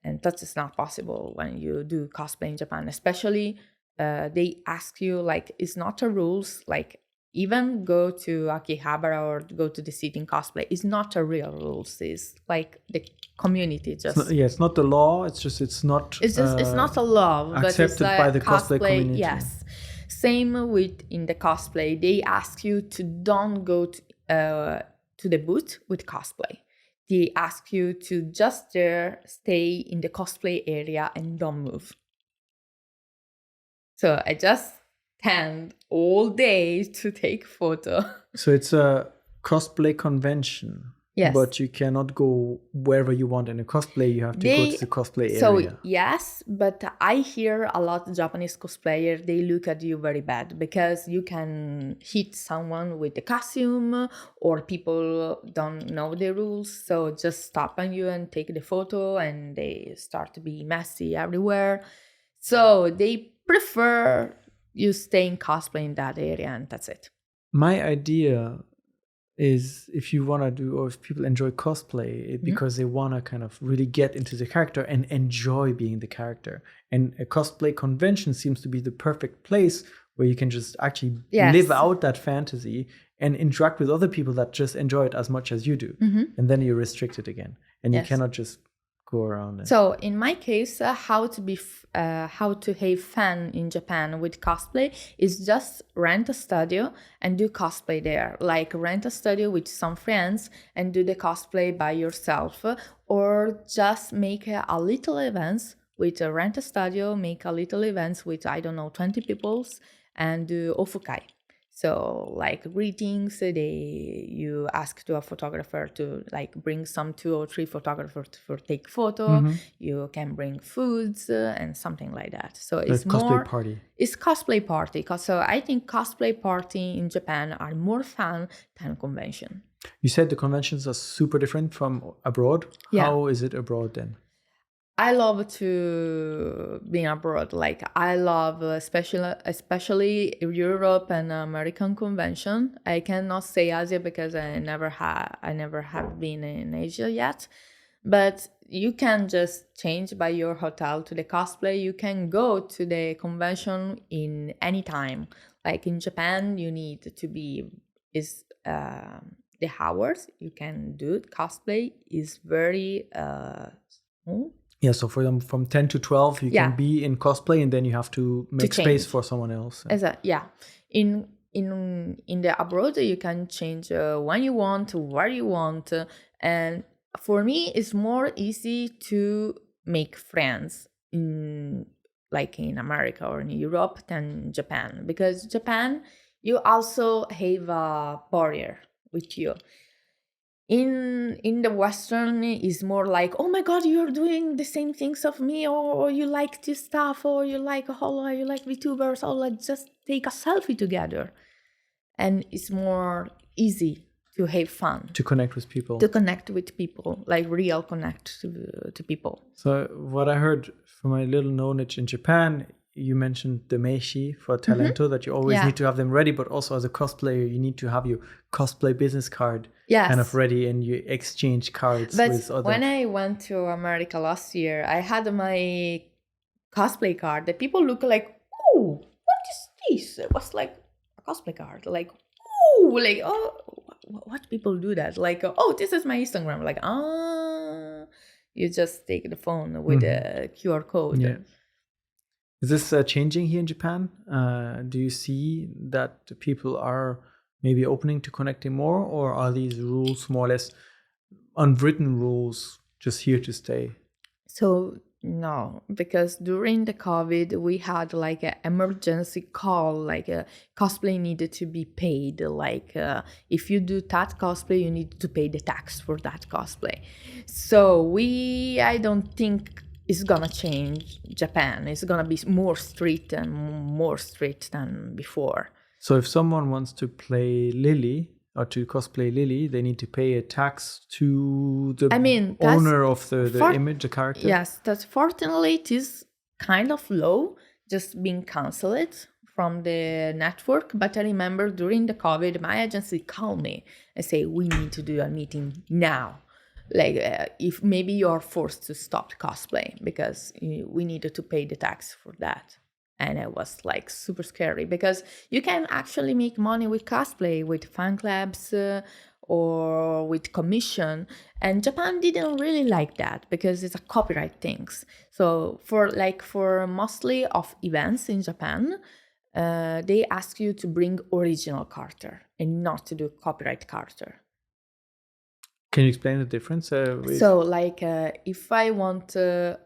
and that is not possible when you do cosplay in Japan. Especially they ask you, like, it's not a rules, like even go to Akihabara or go to the city in cosplay is not a real rules. It's like the community just it's not the law, it's not it's not a law, accepted but it's by the cosplay community. Yes. Same with in the cosplay, they ask you to don't go to the booth with cosplay. They ask you to just stay in the cosplay area and don't move. So I just stand all day to take photo. So it's a cosplay convention. Yes. But you cannot go wherever you want in a cosplay. You have to go to the cosplay area. So yes, but I hear a lot of Japanese cosplayers, they look at you very bad because you can hit someone with the costume or people don't know the rules. So just stop on you and take the photo and they start to be messy everywhere. So they prefer you stay in cosplay in that area and that's it. My idea is if you want to do, or if people enjoy cosplay because they want to kind of really get into the character and enjoy being the character. And a cosplay convention seems to be the perfect place where you can just actually live out that fantasy and interact with other people that just enjoy it as much as you do. And then you're restricted again. And you cannot just go around it? So in my case, how to have fun in Japan with cosplay is just rent a studio and do cosplay there. Like rent a studio with some friends and do the cosplay by yourself, or just make a little events with a rent a studio, make a little events with, I don't know, 20 peoples and do ofukai. So like greetings, you ask to a photographer to like bring some 2 or 3 photographers for take photo. You can bring foods and something like that. So it's cosplay party. It's cosplay party. So I think cosplay party in Japan are more fun than convention. You said the conventions are super different from abroad. Yeah. How is it abroad then? I love to be abroad. Like I love especially Europe and American convention. I cannot say Asia because I never have been in Asia yet. But you can just change by your hotel to the cosplay. You can go to the convention in any time. Like in Japan, you need to be the hours you can do cosplay is very small. Yeah, so for them, from 10 to 12, you can be in cosplay, and then you have to make space for someone else. In the abroad, you can change when you want, where you want. And for me, it's more easy to make friends in America or in Europe than Japan. Because Japan, you also have a barrier with you. In the Western is more like, oh my God, you're doing the same things of me, or you like this stuff, or you like VTubers, or let's just take a selfie together. And it's more easy to have fun. To connect with people. Like real connect to people. So what I heard from my little knowledge in Japan, you mentioned the meishi for Talento, that you always need to have them ready, but also as a cosplayer, you need to have your cosplay business card kind of ready, and you exchange cards with other. When I went to America last year, I had my cosplay card. The people look like, oh, what is this? It was like a cosplay card. Like, oh, like, oh, what people do that? Like, oh, this is my Instagram. Like, you just take the phone with a QR code. Yeah. Is this changing here in Japan? Do you see that the people are maybe opening to connecting more, or are these rules more or less unwritten rules just here to stay? So no, because during the COVID, we had like an emergency call, like a cosplay needed to be paid. Like if you do that cosplay, you need to pay the tax for that cosplay. So I don't think it's gonna change Japan. It's gonna be more strict than before. So if someone wants to play Lily or to cosplay Lily, they need to pay a tax to the owner of the image, the character? Yes, that's fortunately it is kind of low, just being cancelled from the network. But I remember during the COVID, my agency called me and say, we need to do a meeting now. Like if maybe you're forced to stop cosplay because we needed to pay the tax for that. And it was like super scary because you can actually make money with cosplay, with fan clubs or with commission. And Japan didn't really like that because it's a copyright things. So for mostly of events in Japan, they ask you to bring original character and not to do copyright character. Can you explain the difference? So if I want to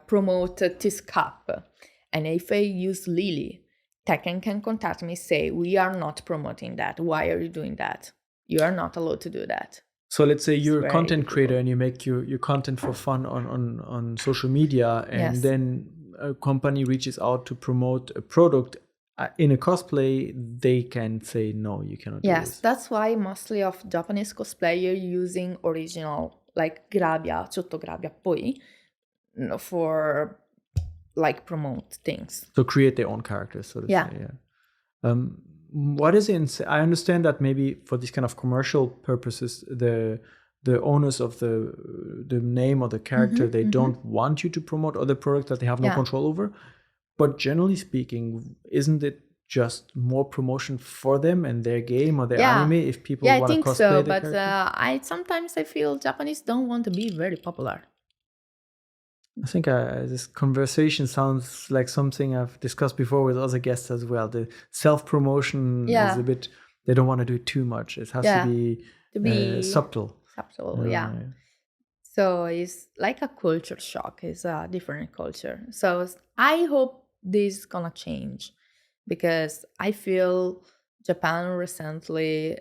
promote this cup, and if I use Lily, Tekken can contact me, say, we are not promoting that. Why are you doing that? You are not allowed to do that. So let's say you're a content creator and you make your content for fun on social media, and then a company reaches out to promote a product in a cosplay, they can say, no, you cannot do this. Yes, that's why mostly of Japanese cosplayer using original, like Grabia, Chotto Grabia Poi, for like promote things. So create their own characters, so to say. Yeah. What is I understand that maybe for these kind of commercial purposes, the owners of the name or the character, they don't want you to promote other products that they have no control over. But generally speaking, isn't it just more promotion for them and their game or their anime if people want to cosplay the character? But sometimes I feel Japanese don't want to be very popular. I think this conversation sounds like something I've discussed before with other guests as well. The self-promotion is a Yeah, bit, they don't want to do too much. It has to yeah, be to be subtle. subtle, yeah. Right. So it's like a culture shock. It's a different culture. So I hope this is gonna change because I feel Japan recently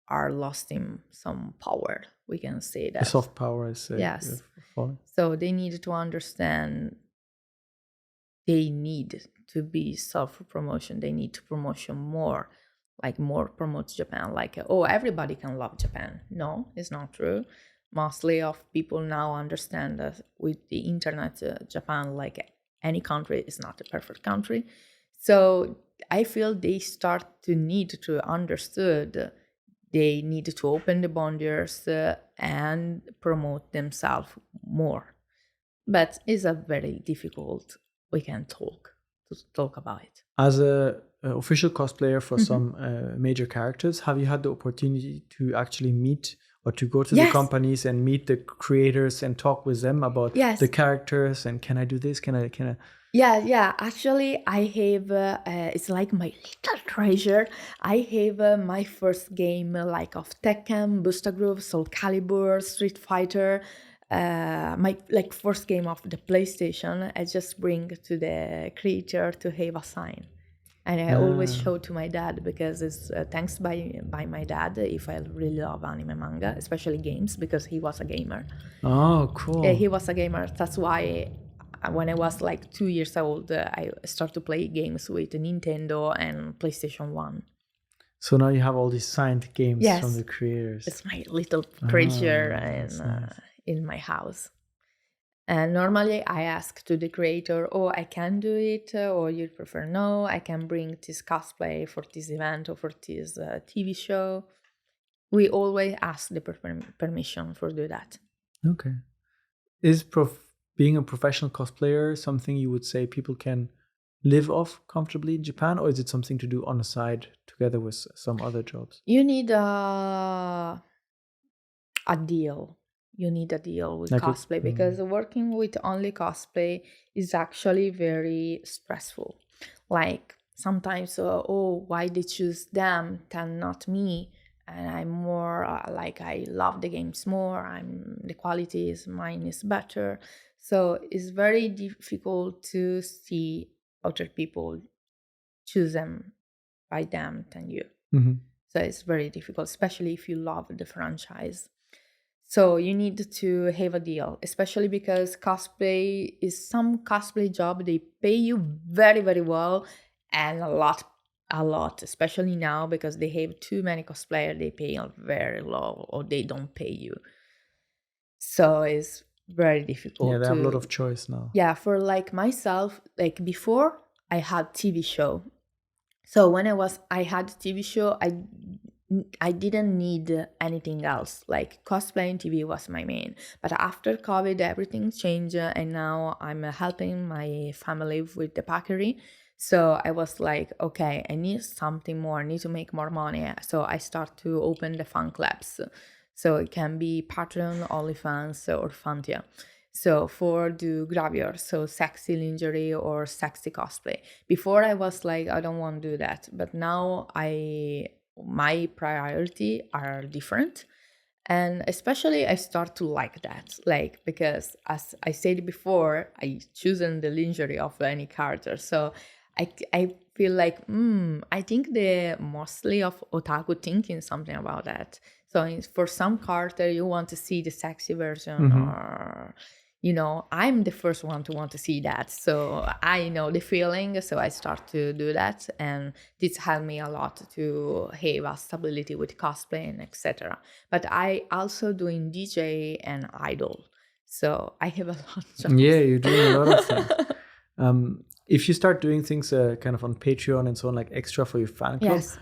are losing some power. We can say The that. soft power is Yes. falling. So they need to understand they need to be self promotion. They need to promotion more, like more promote Japan. Like, oh, everybody can love Japan. No, it's not true. Mostly of people now understand that with the internet, Japan, like any country, is not a perfect country. So I feel they start to need to understood. They need to open the boundaries and promote themselves more, but it's a very difficult we can talk about it. As a official cosplayer for Mhm. some major characters, have you had the opportunity to actually meet or to go to the Yes, companies and meet the creators and talk with them about the yes, characters and can I do this? Can I? yeah. Actually, I have. It's like my little treasure. I have my first game like of Tekken, Booster Group, Soul Calibur, Street Fighter. My like first game of the PlayStation. I just bring to the creator to have a sign. And I always Ah. show to my dad because it's thanks by my dad if I really love anime manga, especially games because he was a gamer. Oh, He cool. was a gamer. That's why when I was like 2 years old, I started to play games with Nintendo and PlayStation One. So now you have all these signed games from Yes, the creators. it's my little treasure Ah, that's nice. in my house. And normally I ask to the creator, oh, I can do it, or you prefer no, I can bring this cosplay for this event or for this TV show. We always ask the permission for do that. Okay. Is being a professional cosplayer something you would say people can live off comfortably in Japan, or is it something to do on the side together with some other jobs? You need a deal. You need a deal with Like, cosplay because working with only cosplay is actually very stressful. Like sometimes, oh, why they choose them and not me? And I'm more like I love the games more. The quality is mine is better. So it's very difficult to see other people choose them by them than you. Mhm. So it's very difficult, especially if you love the franchise. So you need to have a deal, especially because cosplay is some cosplay job they pay you very very well and a lot, especially now because they have too many cosplayers they pay very low or they don't pay you. So it's very Yeah, difficult they have a lot to of choice now. yeah, for like myself, like before I had TV show. So when I had TV show, I didn't need anything else. Like cosplaying TV was my main. But after COVID, everything changed, and now I'm helping my family with the bakery. So I was like, okay, I need something more. I need to make more money. So I start to open the fan clubs. So it can be Patreon, OnlyFans, or Fantia. So for the gravure, so sexy lingerie or sexy cosplay. Before I was like, I don't want to do that, but now my priority are different, and especially I start to like that, like because as I said before, I chosen the lingerie of any character, so I feel like I think the mostly of otaku thinking something about that. So for some character you want to see the sexy version Hmm. or I'm the first one to want to see that. So I know the feeling. So I start to do that. And this helped me a lot to have a stability with cosplay and etc. But I also doing DJ and idol. So I have a lot of Yeah, jobs. you're doing a lot of things. If you start doing things kind of on Patreon and so on, like extra for your fan club, Yes.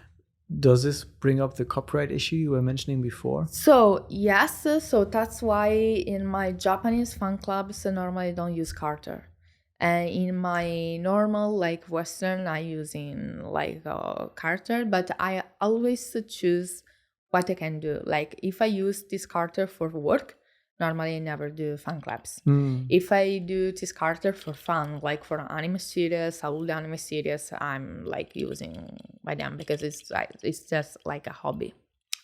does this bring up the copyright issue you were mentioning before? So yes, so that's why in my Japanese fan clubs I normally don't use Carter, and in my normal like Western I using like Carter, but I always choose what I can do. Like if I use this Carter for work, Normally, I never do fan clubs. Mm. If I do this character for fun, like for an anime series, old anime series, I'm like using by them because it's just like a hobby.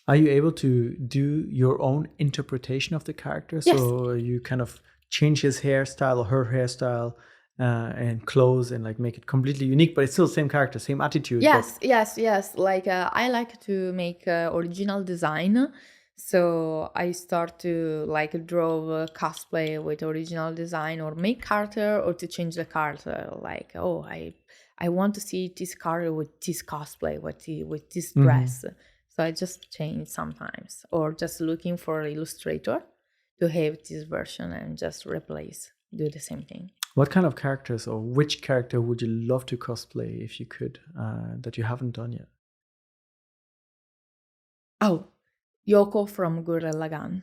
Are you able to do your own interpretation of the character? Yes. So you kind of change his hairstyle or her hairstyle and clothes and like make it completely unique, but it's still the same character, same attitude. Yes, yes. Like I like to make original design. So I start to like draw cosplay with original design or make character or to change the character. Like, oh, I want to see this character with this cosplay, with this dress. So I just change sometimes, or just looking for illustrator to have this version and just replace, do the same thing. What kind of characters or which character would you love to cosplay if you could, that you haven't done yet? Oh, Yoko from Gurren Lagann.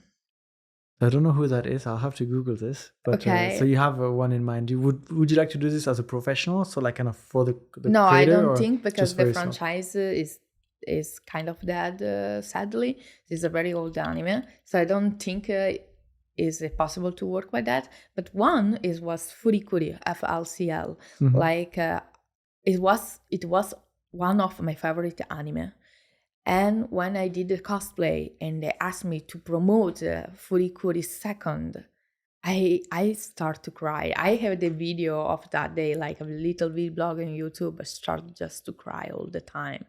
I don't know who that is. I'll have to Google this. But Okay. so you have one in mind. Would you like to do this as a professional? So like kind of for the No, creator, I don't or think, because just for the yourself? franchise is kind of dead, sadly. It's a very old anime, so I don't think is it possible to work with that. But one was Furikuri, FLCL. Like it was one of my favorite anime. And when I did the cosplay and they asked me to promote Furikuri second, I start to cry. I have the video of that day, like a little vlog on YouTube. I start just to cry all the time.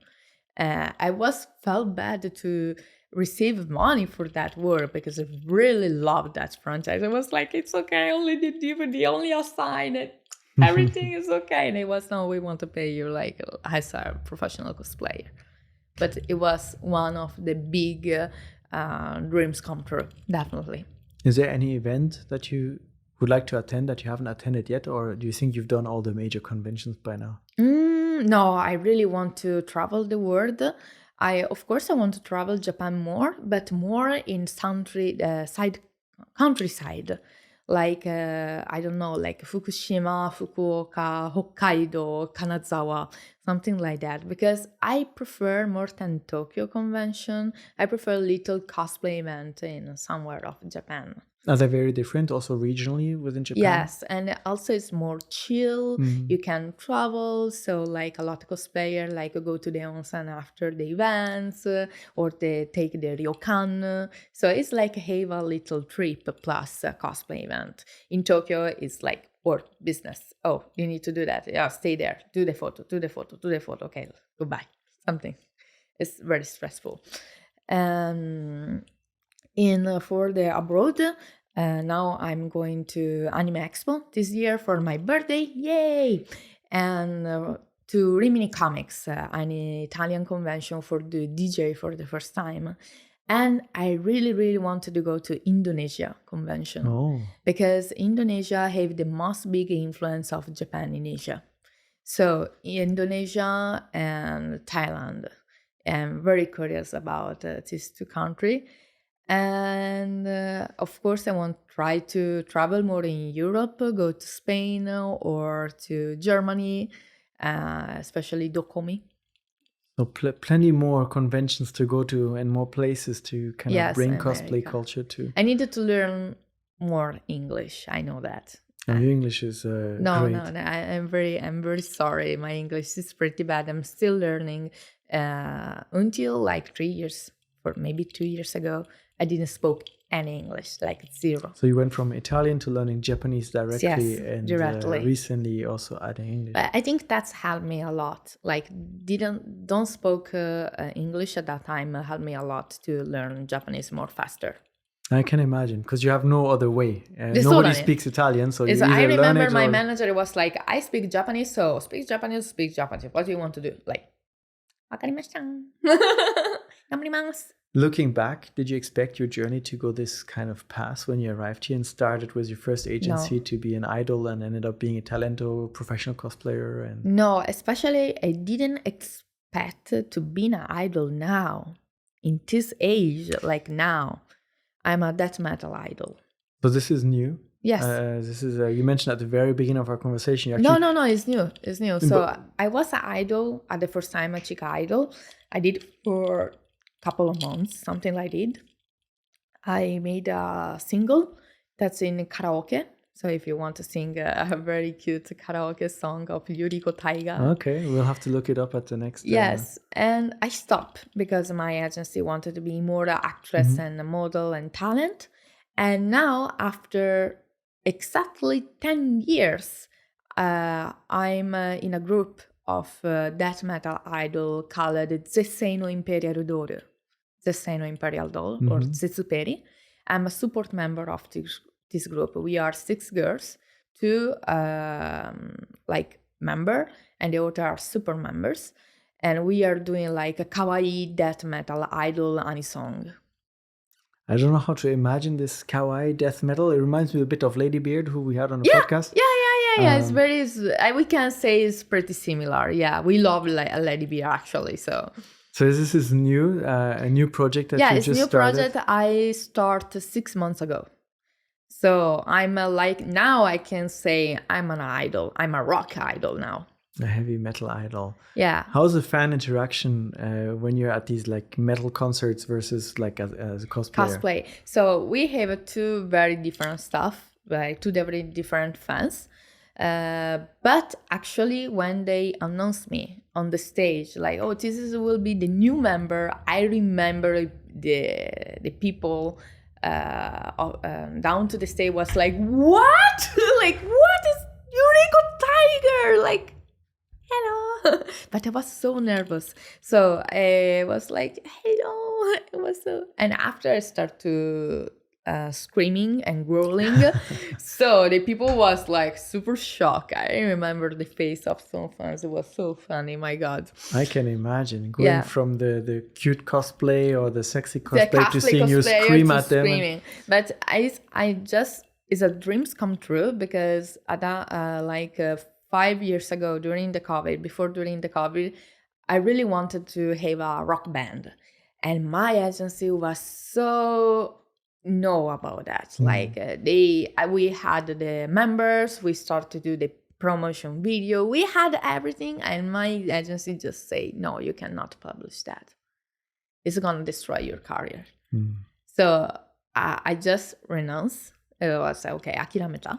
I felt bad to receive money for that work because I really loved that franchise. I was like, it's okay, only the DVD, only assign it. Everything is okay. And it was, no, we want to pay you like as a professional cosplayer. But it was one of the big dreams come true, definitely. Is there any event that you would like to attend that you haven't attended yet, or do you think you've done all the major conventions by now? No, I really want to travel the world. Of course, I want to travel Japan more, but more in countryside, like I don't know, like Fukushima, Fukuoka, Hokkaido, Kanazawa, something like that. Because I prefer more than Tokyo convention. I prefer little cosplay event in somewhere of Japan. Are they very different also regionally within Japan? Yes, and also it's more chill. You can travel, so like a lot of cosplayer like go to the onsen after the events, or they take the ryokan. So it's like have a little trip plus a cosplay event. In Tokyo, it's like work, business. Oh, you need to do that. Yeah, stay there. Do the photo. Okay, goodbye. Something. It's very stressful. For the abroad, now I'm going to Anime Expo this year for my birthday, yay! And to Rimini Comics, an Italian convention for the DJ for the first time. And I really, really wanted to go to Indonesia convention because Indonesia have the most big influence of Japan in Asia. So Indonesia and Thailand. I'm very curious about these two countries. And of course, I want to try to travel more in Europe, go to Spain or to Germany, especially Dokomi. So plenty more conventions to go to and more places to kind of bring cosplay culture to. I needed to learn more English. I know that. And your English is great. No. I'm very sorry. My English is pretty bad. I'm still learning. Until like 3 years, or maybe 2 years ago, I didn't spoke any English, like zero. So you went from Italian to learning Japanese directly, yes, and directly. Recently also adding English. But I think that's helped me a lot. Like don't spoke English at that time helped me a lot to learn Japanese more faster. I can imagine, because you have no other way. Nobody speaks Italian, so you either I remember learn it my manager was like, I speak Japanese, so speak Japanese. What do you want to do? Like, wakarimashita. Gamarimasu. Looking back, did you expect your journey to go this kind of path when you arrived here and started with your first agency to be an idol and ended up being a talento, professional cosplayer? And no, especially I didn't expect to be an idol now. In this age, like now, I'm a death metal idol. So this is new? Yes. This is you mentioned at the very beginning of our conversation. No, it's new. It's new. So I was an idol at the first time, a Chica idol. I did for couple of months, something like that. I made a single that's in karaoke. So if you want to sing a very cute karaoke song of Yuriko Tiger. Okay, we'll have to look it up at the next. Yes, and I stopped because my agency wanted to be more a actress and a model and talent. And now, after exactly 10 years, I'm in a group of death metal idol called Zessei no Imperial Doll, Zessei no Imperial Doll, or Zetsuperi. I'm a support member of this group. We are 6 girls, 2 member, and the other are super members. And we are doing like a kawaii death metal idol anisong. I don't know how to imagine this kawaii death metal. It reminds me a bit of Lady Beard, who we had on the podcast. Yeah. It's very. We can say it's pretty similar. Yeah, we love Lady Beard actually. So this is new, a new project that you just started. Yeah, it's a new project I started 6 months ago. So I'm now I can say I'm an idol. I'm a rock idol now. A heavy metal idol. Yeah. How's the fan interaction when you're at these like metal concerts versus like as a cosplayer? Cosplay. So we have 2 very different stuff, like 2 very different fans. But actually, when they announced me on the stage, like, oh, will be the new member, I remember the people down to the stage was like, what? Like, what is Yuriko Tiger? Like, hello. But I was so nervous. So I was like, hello. It was so. And after I start to screaming and growling, so the people was like super shocked. I remember the face of some fans. It was so funny. My God. I can imagine going from the cute cosplay or the sexy cosplay to seeing you scream at them. Screaming. But I just, it's a dreams come true because 5 years ago during the COVID, I really wanted to have a rock band. And my agency was so no about that. Like we had the members, we started to do the promotion video, we had everything, and my agency just say, no, you cannot publish that. It's gonna destroy your career. So I just renounced. It was okay, akirameta.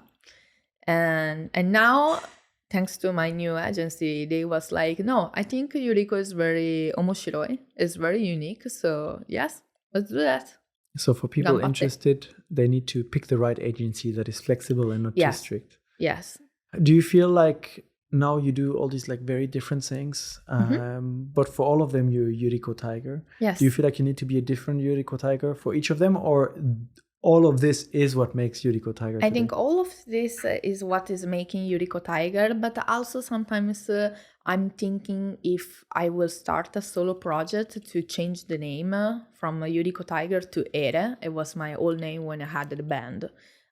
And now, thanks to my new agency, they was like, no, I think Yuriko is very omoshiroi. It's very unique. So yes, let's do that. So for people interested, they need to pick the right agency that is flexible and not too strict. Yes. Do you feel like now you do all these like very different things, but for all of them you're Yuriko Tiger? Yes. Do you feel like you need to be a different Yuriko Tiger for each of them, or all of this is what makes Yuriko Tiger today? I think all of this is what is making Yuriko Tiger, but also sometimes I'm thinking if I will start a solo project to change the name from Yuriko Tiger to Ere. It was my old name when I had the band.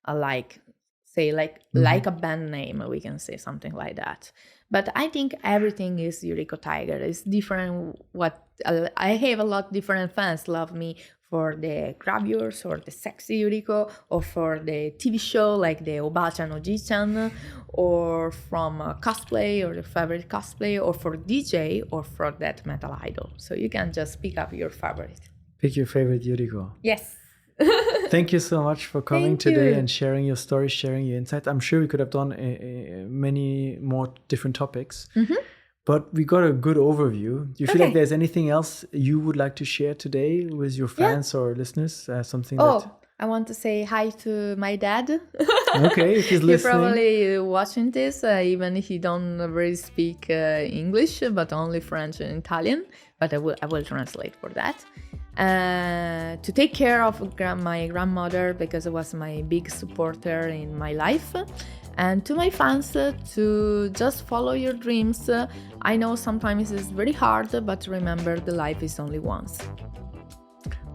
Like a band name, we can say something like that. But I think everything is Yuriko Tiger. It's different. I have a lot of different fans love me for the gravures or the sexy Yuriko, or for the TV show like the Oba-chan no Ji-chan, or from cosplay or the favorite cosplay, or for DJ, or for death metal idol. So you can just pick up your favorite. Pick your favorite Yuriko. Yes. Thank you so much for coming today and sharing your story, sharing your insights. I'm sure we could have done many more different topics. But we got a good overview. Do you feel like there's anything else you would like to share today with your fans or listeners? Something I want to say hi to my dad. Okay, if he's listening. He's probably watching this, even if he don't really speak English, but only French and Italian. But I will translate for that. To take care of my grandmother, because it was my big supporter in my life. And to my fans, to just follow your dreams. I know sometimes it's very hard, but remember, the life is only once.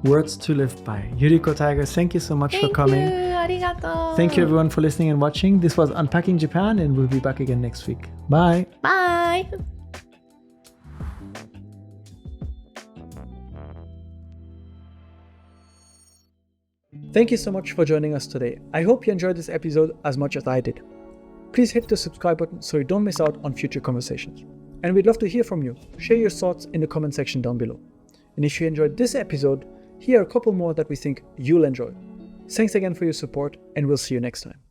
Words to live by. Yuriko Tiger, thank you so much for coming. Arigato. Thank you everyone for listening and watching. This was Unpacking Japan, and we'll be back again next week. Bye. Bye. Thank you so much for joining us today. I hope you enjoyed this episode as much as I did. Please hit the subscribe button so you don't miss out on future conversations. And we'd love to hear from you. Share your thoughts in the comment section down below. And if you enjoyed this episode, Here are a couple more that we think you'll enjoy. Thanks again for your support, and we'll see you next time.